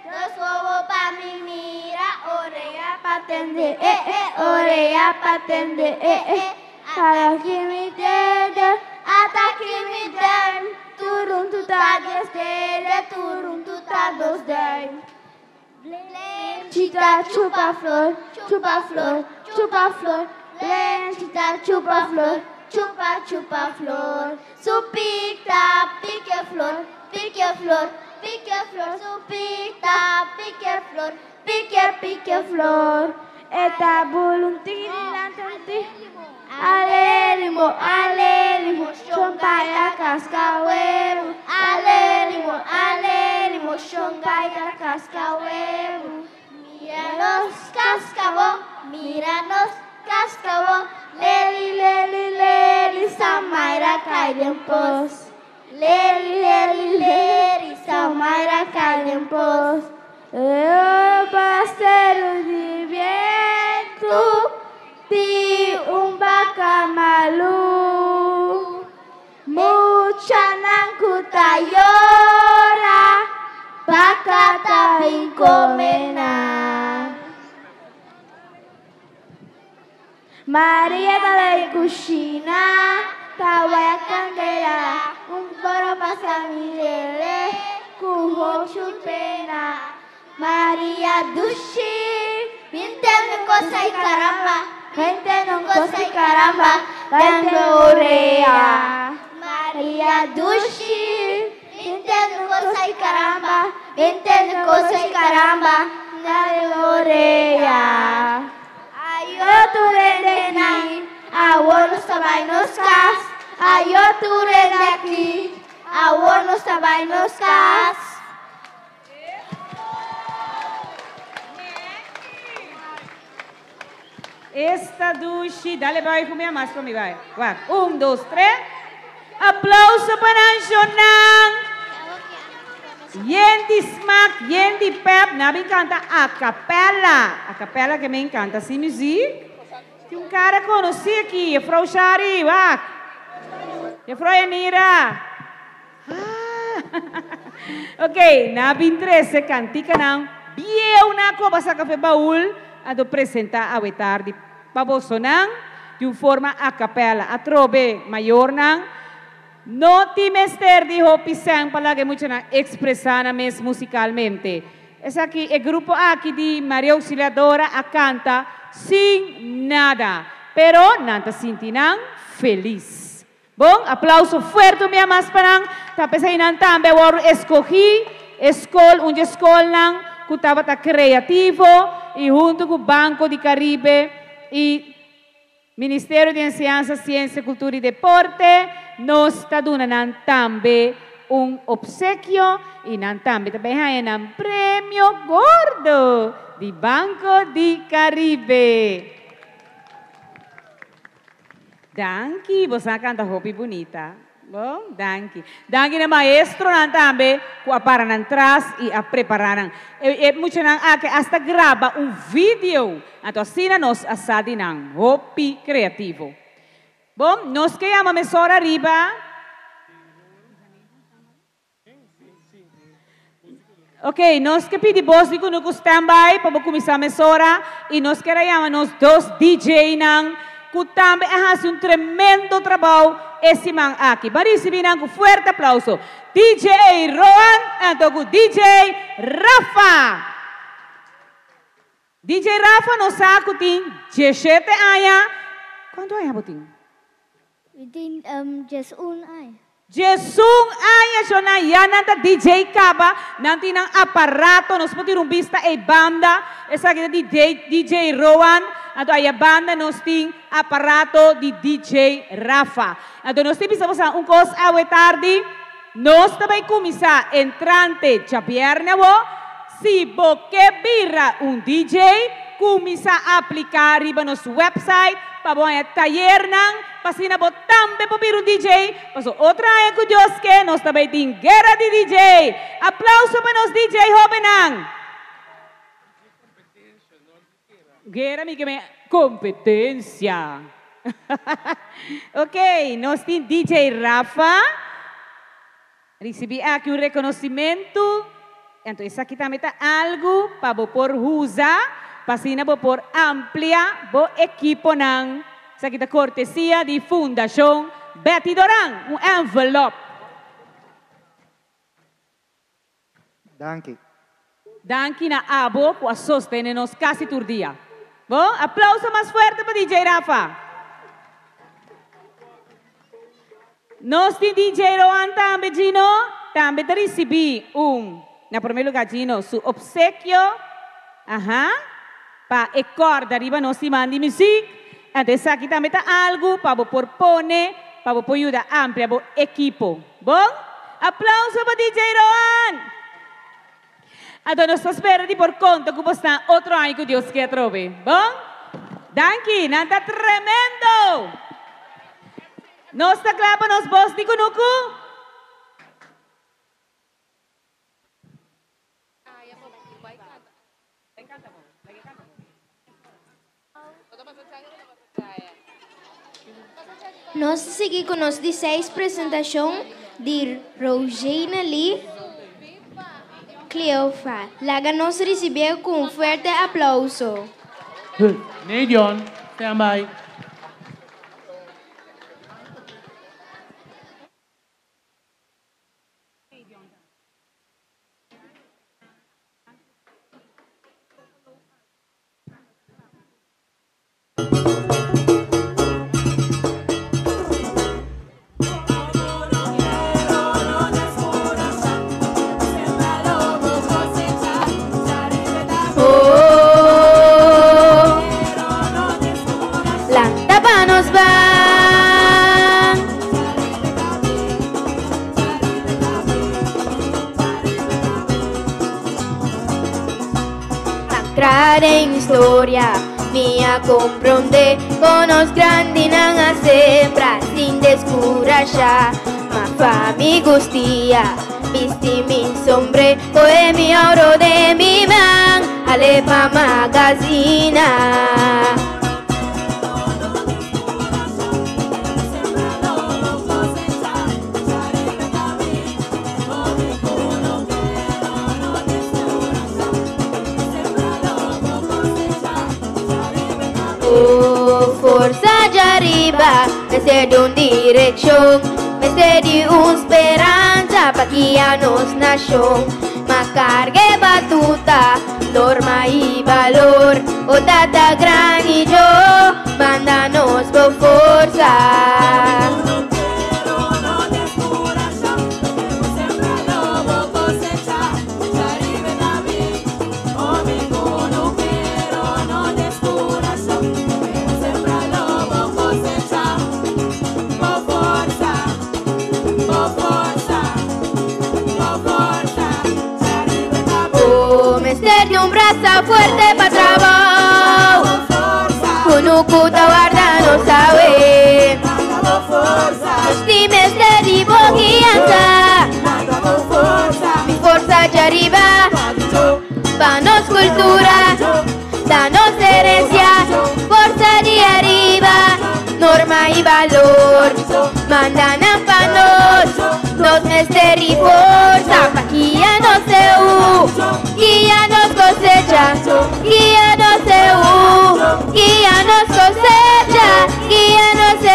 nos bobo pa mi mira, oreja patende, oreja patende, Atakimiden, atakimiden, turun tutades dele, turun tutados dele. Chita chupa flor, chupa flor, chupa flor. Chita chupa flor, chupa flor. Supita, pique flor, pique flor, pique flor. Supita, pique flor, pique flor. Eta buluntirantanti. Alelimo, alelimo, chompaya cascahuevo. Alelimo, chompaya cascahuevo. Míranos, cascabo. Leli, Samaira cai de pos. Leli, Samaira cai de pos. Eu parceiro de vento. Di bacamalu, mucha nankutayora, bakata inkomena. Maria da cucina, tawaya candela, poro pasamilele, kuho chupena. Maria dushi, pintando cosa y caramba. Gente non cosa caramba, dando oreja. Maria Dushi, entendo cosa y caramba, entendo cosa y caramba, dando oreja. Ayo turendeni, awor nos tabay nos kas. Ayo turendeki, awor nos tabay nos kas. Esta dushi, dale vai comer mais para mim, vai. Vai. 1, 2, 3. Aplauso para Anjonang. Yendi smack, yendi pep, nabi canta a capella. A capella que me encanta, sim, music. Tem cara conhecido aqui, a Frau Shari, vai. A Frau Enira. Ok, nabi interesse cantica não. Bieu na coba sa café baúl. A do apresentar a tarde babosonang de forma a capela a trobe maior nang no timester de hopi sang palagi muito na expressar mes musicalmente. Essa aqui é grupo aqui de Maria Auxiliadora a canta sem nada, pero nanta sintinang feliz. Bom, aplauso forte minha mas parang tapos aí nan tambe war escolhi onde escola nang kutaba ta criativo e junto com o Banco de Caribe e Ministério de Enseñanza, Ciência, Cultura e Deporte, nós estamos dando também obsequio e também há um prêmio gordo de Banco de Caribe. Danke, você canta roupa bonita. Bom, danke. Danke na maestro também para atrás e a preparar. Muito que hasta grava vídeo. Então assim nós assadi nang hobby criativo. Bom, nós que amamos mesora arriba. Ok, nós que pedimos de no standby para começar a mesora e nós queremos nós dois DJ nang que também fazem tremendo trabalho esse man aqui. Barisi binang fuerte aplauso. DJ Roan and DJ Rafa. DJ Rafa nos saco tem 17 anos. Quanto anos botin? Within just ay. Jesung anos so na yan nanta DJ Kaba nanti ng aparato nos pati rumbista e banda esa kita DJ Roan então a banda nós tem aparato de DJ Rafa. Então nós temos coisa à tarde, nós também começar entrante já perna, se você vira DJ, começa a aplicar riba nos website, para bom taller nang, pasina bo tambe po bir DJ, paso outra é que Deus que nós também tem guerra de DJ. Aplauso para nós DJ Jovenang. Guerra mi que me competência. Ok, nós tem DJ Rafa. Recebi aqui reconhecimento. Então, aqui também está algo para por usar. Pasina por amplia bo equipo ng sa kita cortesia di Fundación Betty Doran, envelope. Danke. Danke na abo por sostenernos casi todo día. Bo, aplauso más fuerte para DJ Rafa. Nos DJ Roan también Gino, también te recibí na primer lugar Gino, su obsequio. Ajá. Pa corda arriba nós te mandi música, então aqui também está algo para por pone, para por ajuda amplia para equipo. Bom? Aplauso para DJ Roan. Então nós esperamos de por conta que você está outro ano que Deus quer trove. Bom? Danke, nanta tremendo. Nós está clapa nos boss de Kunuku. Nós seguimos com nossa 16 apresentação de Rogena Lee Cleofa. Laga nós recebemos com um forte aplauso. Nadion, stand by. Em história, minha compreende com os grandes na sembra, sem descurajar, ma fami gustia, viste min sombre, coe mi oro de mi man, alepa magazina. Força de arriba, desde de uma direção, desde de uma esperança para que a nos nação, ma carga batuta, norma e valor, o tata grande yo, manda-nos por força. Fuerte para trabajo, Kunuku guarda no sabe, los times de divo guianza, mi fuerza de arriba, danos cultura, danos herencia, fuerza de arriba, norma y valor, mandan a panos, nos mester y fuerza, pa' que ya no se guía nos cosecha, guía nos se guía nos cosecha, guía nos se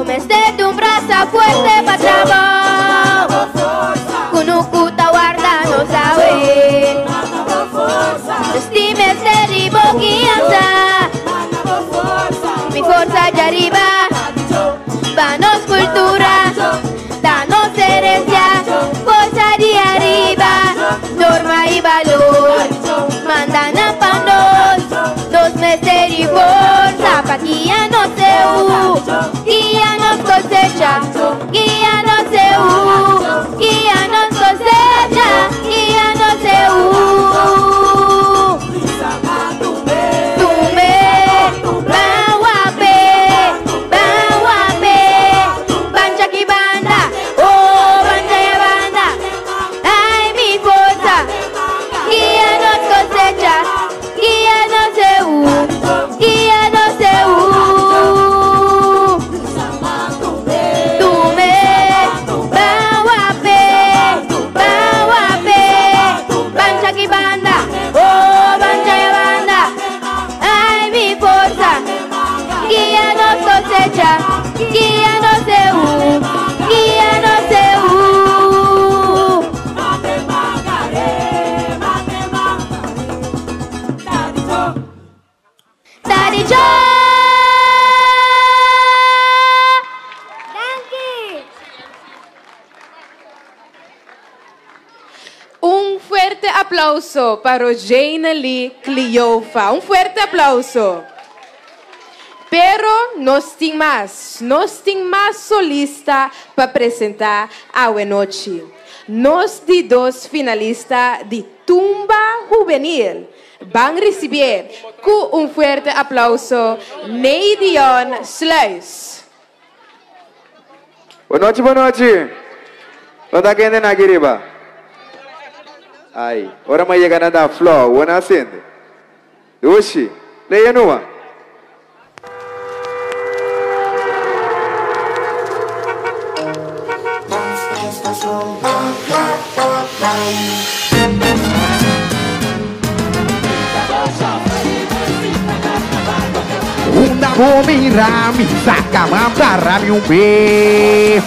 Meste un brazo fuerte para trabajo. Kunukuta guarda no sabe. Estime ser y boquianza. Mi fuerza ya arriba. Danos cultura, danos herencia. Fuerza de arriba, norma y valor. Mandan a panos, dos meses y fuerza. Pa' guíanos guíanos cosecha, guíanos guíanos cosecha, guíanos Tume, bawape, bancha ki banda, oh bancha ya banda, ay mi fuerza, guíanos cosecha, guíanos guíanos Un fuerte aplauso para Jane Lee Cleofa. Un fuerte aplauso. Pero nos tem más solista para apresentar a noche. Nos de dos finalistas de Tumba Juvenil van a recibir con un fuerte aplauso Neidion Sluis. Boa noite. Onde que anda na Guiriba? Aí, ora mais chegando na floor, o nascente. Oxi, leia numa. Una bomira mi saca para mi un pie.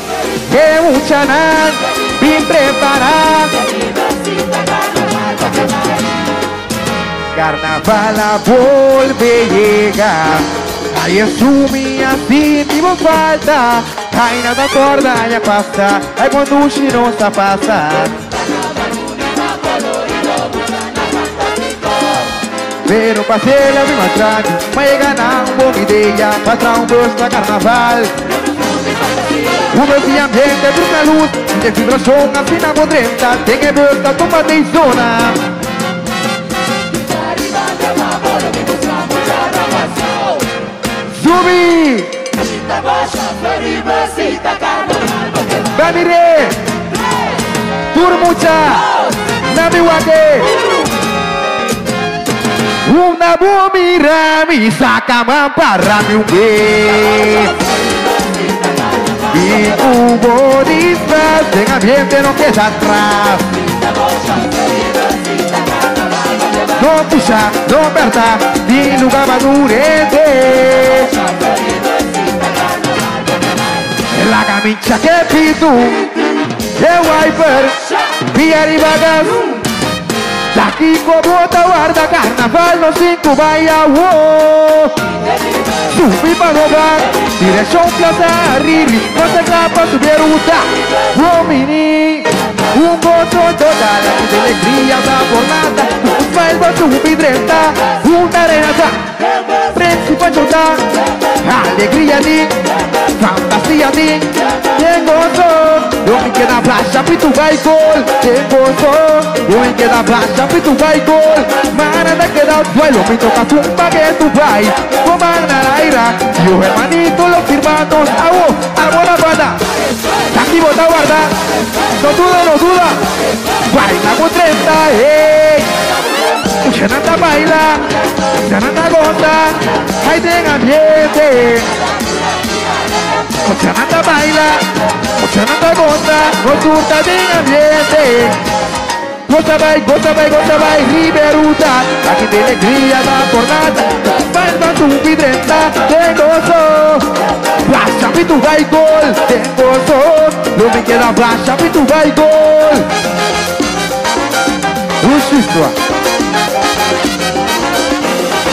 Que mucha nan, bien preparada. Carnaval a volve llegar. Aí assumi assim, tipo falta. Aí nada acorda, já passa. Aí quando o chino está passa. Pero passei la prima strada, ma llega una buona idea, para un busto a carnaval. Un bel ambiente, brutta luz, de vibración fino a 30, te che busta tumba di zona. Zubi! Bamire! Turmucha! Nabiwake! Una bomira mi saca para mi un y hubo disfraz, en ambiente no queda atrás. No puxa, no aperta, ni lugar madurete. La camicia que pitu, el wiper, mi arribagas. Daqui como bota guarda carnaval no cinco vaya wow. Subi para robar, direção plaza Riri, nossa capa subir o wow mini, gozo total, de alegria da jornada. Vai para subir 30, arenada, príncipe ajudar, alegria de, fantasia de, tem gozo. Eu me quedo na praça, pito vai gol, tem gozo. Eu me quedo na praça, pito vai gol. Mana da queda o duelo, me toca tumba que tu vai. Coman na laira, y los hermanitos los firmados. Agua banda, aquí bota guarda. No duda, baila con 30, Chananta baila, Chananta goza, ahí ten ambiente. Chananta baila, Chananta goza, no duda ten ambiente. Goza vai, Riberuta, aqui tem alegria na jornada. Vai na tu vidrenta, tem gozo. Baixa e tu vai gol, tem gozo. Não me queda baixa e tu vai gol. Justiça.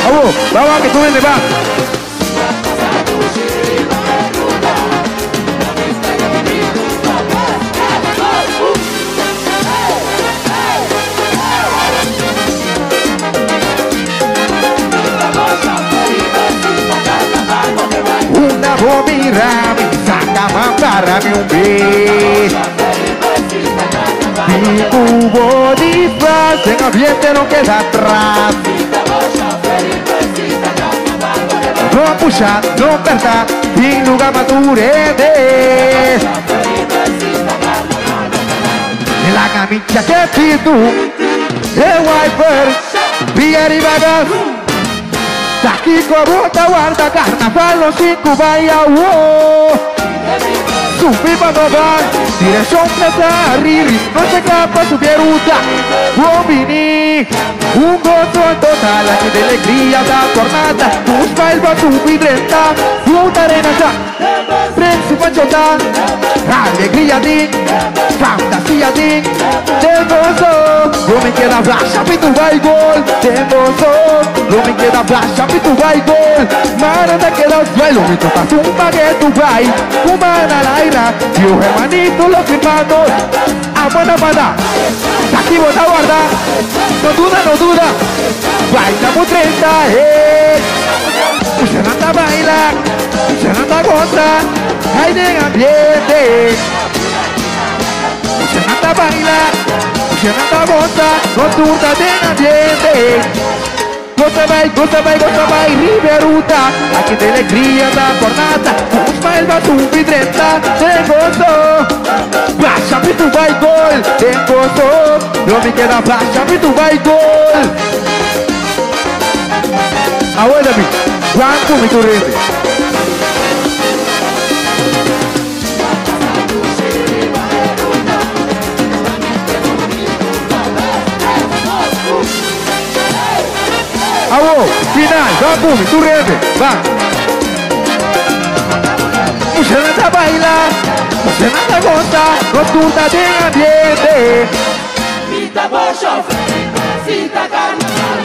Alô, vamos que tu vem levar. Una bomira, mi saca mandarme un beso. Mi cubo disfraz, en ambiente no queda atrás. No puxar, no apertar, sin lugar madurez. En la camisa que pido, el wiper, Pierre y Vagas. Daqui com a bota guarda carnaval no 5 vai ao Subir pra Nova, direção pra Riri. Não se capa subir o da Bombini. Gozo total, aqui de alegria da jornada. Os pais vão subir drenta, luta arena já. Prensa pra jogar, alegria de fantasia de gozo. Não me queda baixa, tu vai gol. Tem gozo, não me queda baixa, tu vai gol. Maranda queda os bailos, me toca um baguete, vai. Uma na laira, e o hermanito lo firmando. A banda, aqui vou dar guarda. No duda, vai na por 30, Usted anda a bailar, usted anda a gozar, hay de ambiente. Usted anda a bailar, usted anda a gozar, con tu de ambiente. Goza vai, Riberuta, aqui tem alegria da jornada. Os pais vão subir dreta, tem gozo. Baixa, tu vai gol, tem gozo. Não me queda baixa, tu vai gol. Aô, Davi, quanto me turrete? Aô, final, vamos, turrete, vai. Você não tá bailar, você não tá gozar, gosta de ambiente. Vita bocha, cita carnaval.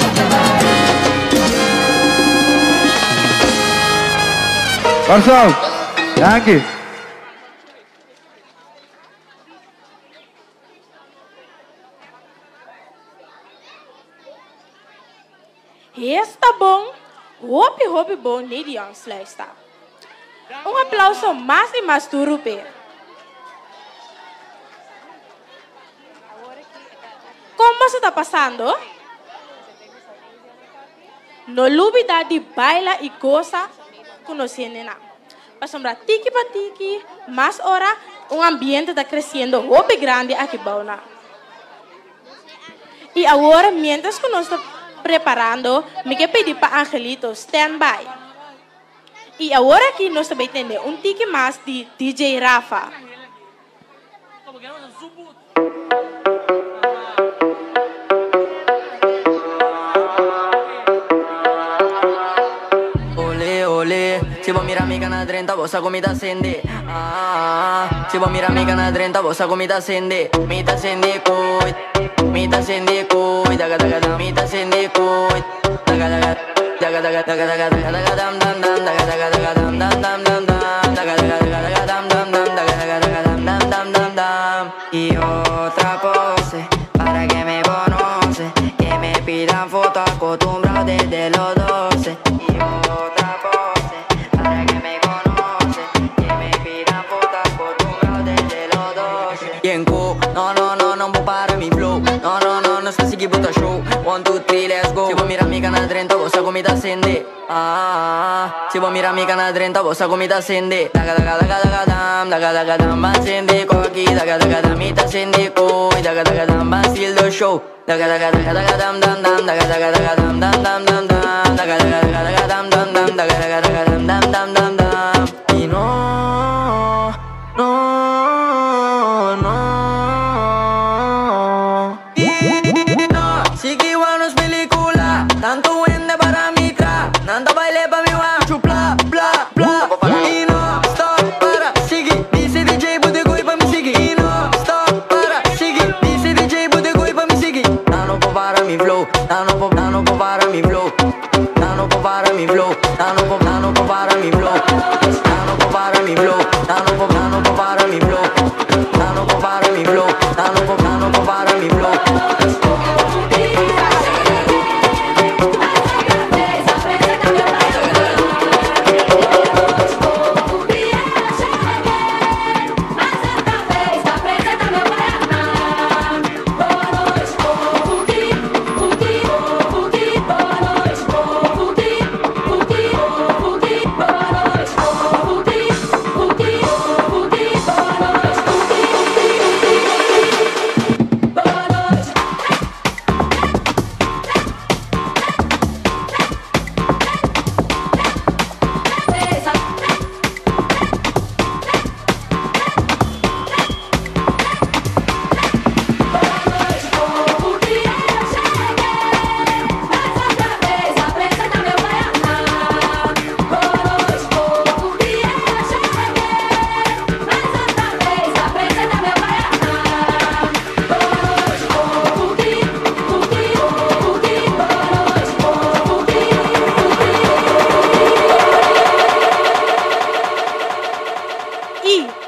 Marcel, dank je. Está bom, hope bom, Lady Youngsla está. Aplauso mais e mais duro, Como se está passando? No olvida de bailar e goza conhecendo nada. Pasamos tiki para tiki, mais hora, ambiente está crescendo, hope grande aqui bauna. E agora, mientras que nós estamos preparando, me quero pedir para Angelito, stand by. E agora aqui nós também temos tiki mais de DJ Rafa. Si vos miras mi canal 30, vos a comida acende. Si vos miras mi canal 30, vos a comida acende. Mita acende, cuy. Mita acende, cuy. Daga, daga, daga. Mita acende, cuy. Daga, daga, daga, daga, daga, daga, daga, daga, dam, dam, dam, daga, daga, daga, dam, dam, dam, dam, dam, daga, daga, daga, daga, dam, dam, dam, daga, daga, daga, dam, dam, dam, dam, dam. Y otra pose para que me conoce, que me pidan foto acostumbrado desde los 12. Y otra pose para que me conoce, que me pidan foto acostumbrado desde los 12. Y en Q, no puedo parar mi flow. No sé si quiero show. 1, 2, 3, let's go. Si vos miras mi canal 30, vos a comida acende. Si vos miras mi canal 30, vos a comida acende. Daga, daga, daga, daga, dam, daga, daga, dam, acende, coqui, daga, daga, dam, mita acende, coy, daga, daga, dam, vacil do show. Daga, daga, daga, daga, dam, dam, dam, daga, daga, daga, dam, dam, dam, dam, dam, daga, daga, daga, daga, dam, dam, dam, daga, daga, daga, dam, dam, dam, dam, dam. Y no. mi flow, dano po para mi flow, dano po para mi flow, dano po para mi flow, dano po para mi flow, dano po para mi flow, dano po para mi flow, dano po para mi flow.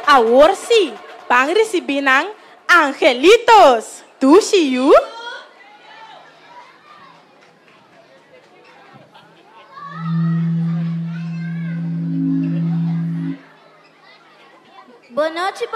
Ahora sí, van a recibir angelitos. ¿Tú, Shiyu? Boa noite,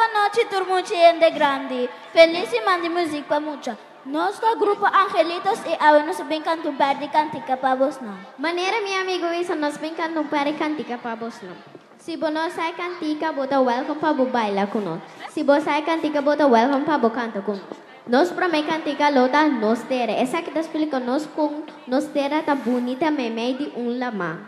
turma de grande. Feliz semana de música para mucha. Nós do grupo Angelitos e agora nós bem canto de cantica para vos não. Maneira, minha amigo, isso nós bem canto de cantica para vos não. Se você sai cantica, bota welcome para bailar conosco. Se você sai cantica, bota welcome para cantar conosco. Nós para mim cantica lota nos terra. Essa que te explica nós com nos terra tá bonita meme de lama.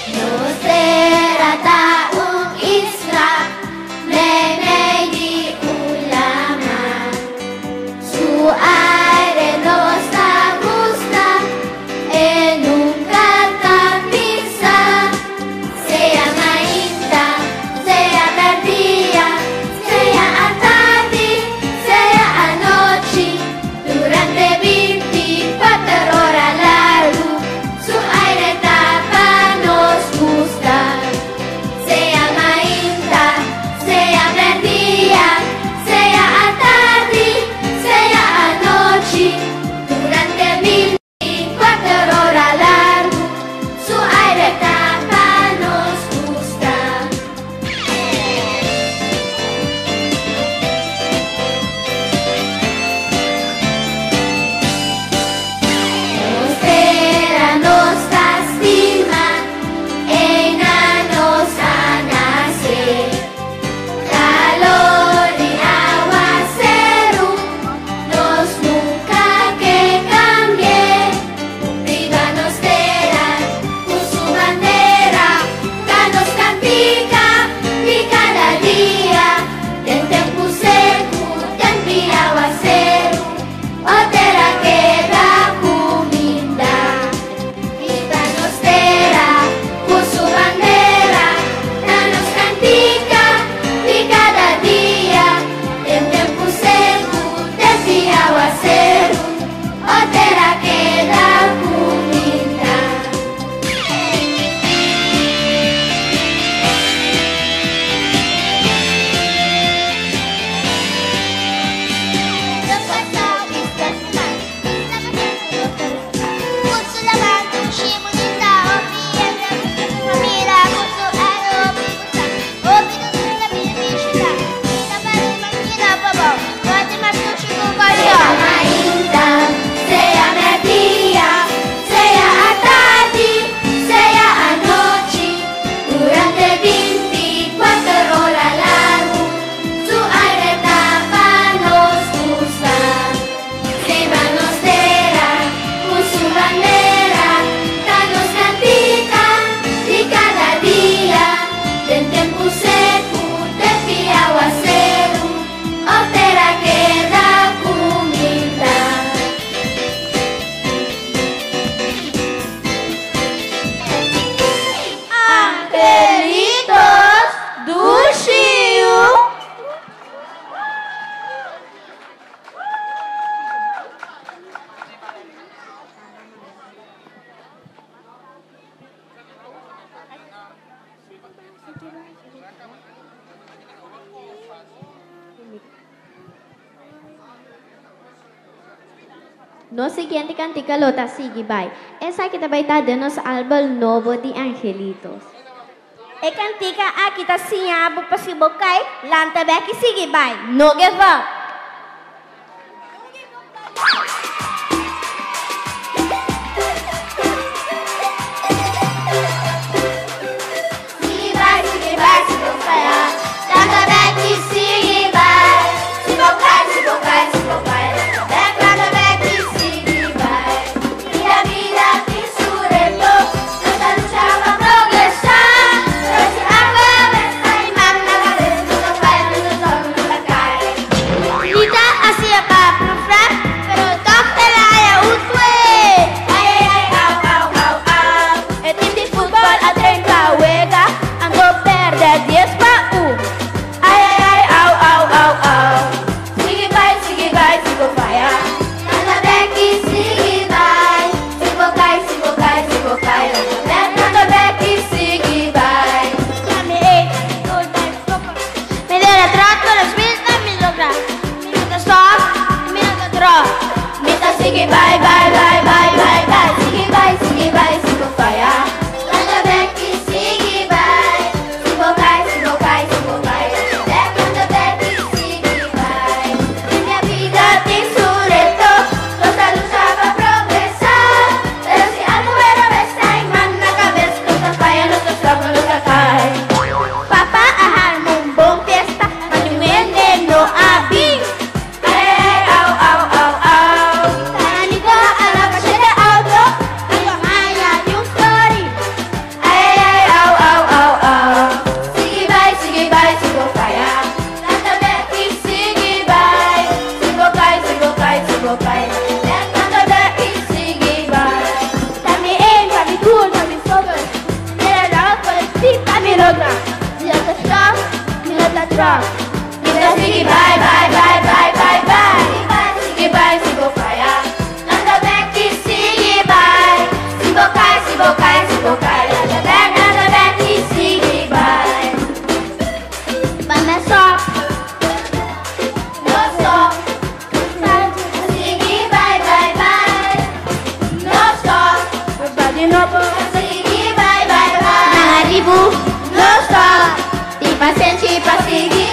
Nos terra tá isla, meme de lama. Su aire nos gusta e nunca tá pisa. No siguiente cantica lota sigue bye. Esa que te va a estar de nos álbum nuevo de Angelitos. E cantica aqui tá assim, abo para se bocar, lá também que sigue bye. No give up. Não stop, tem paciente pra seguir.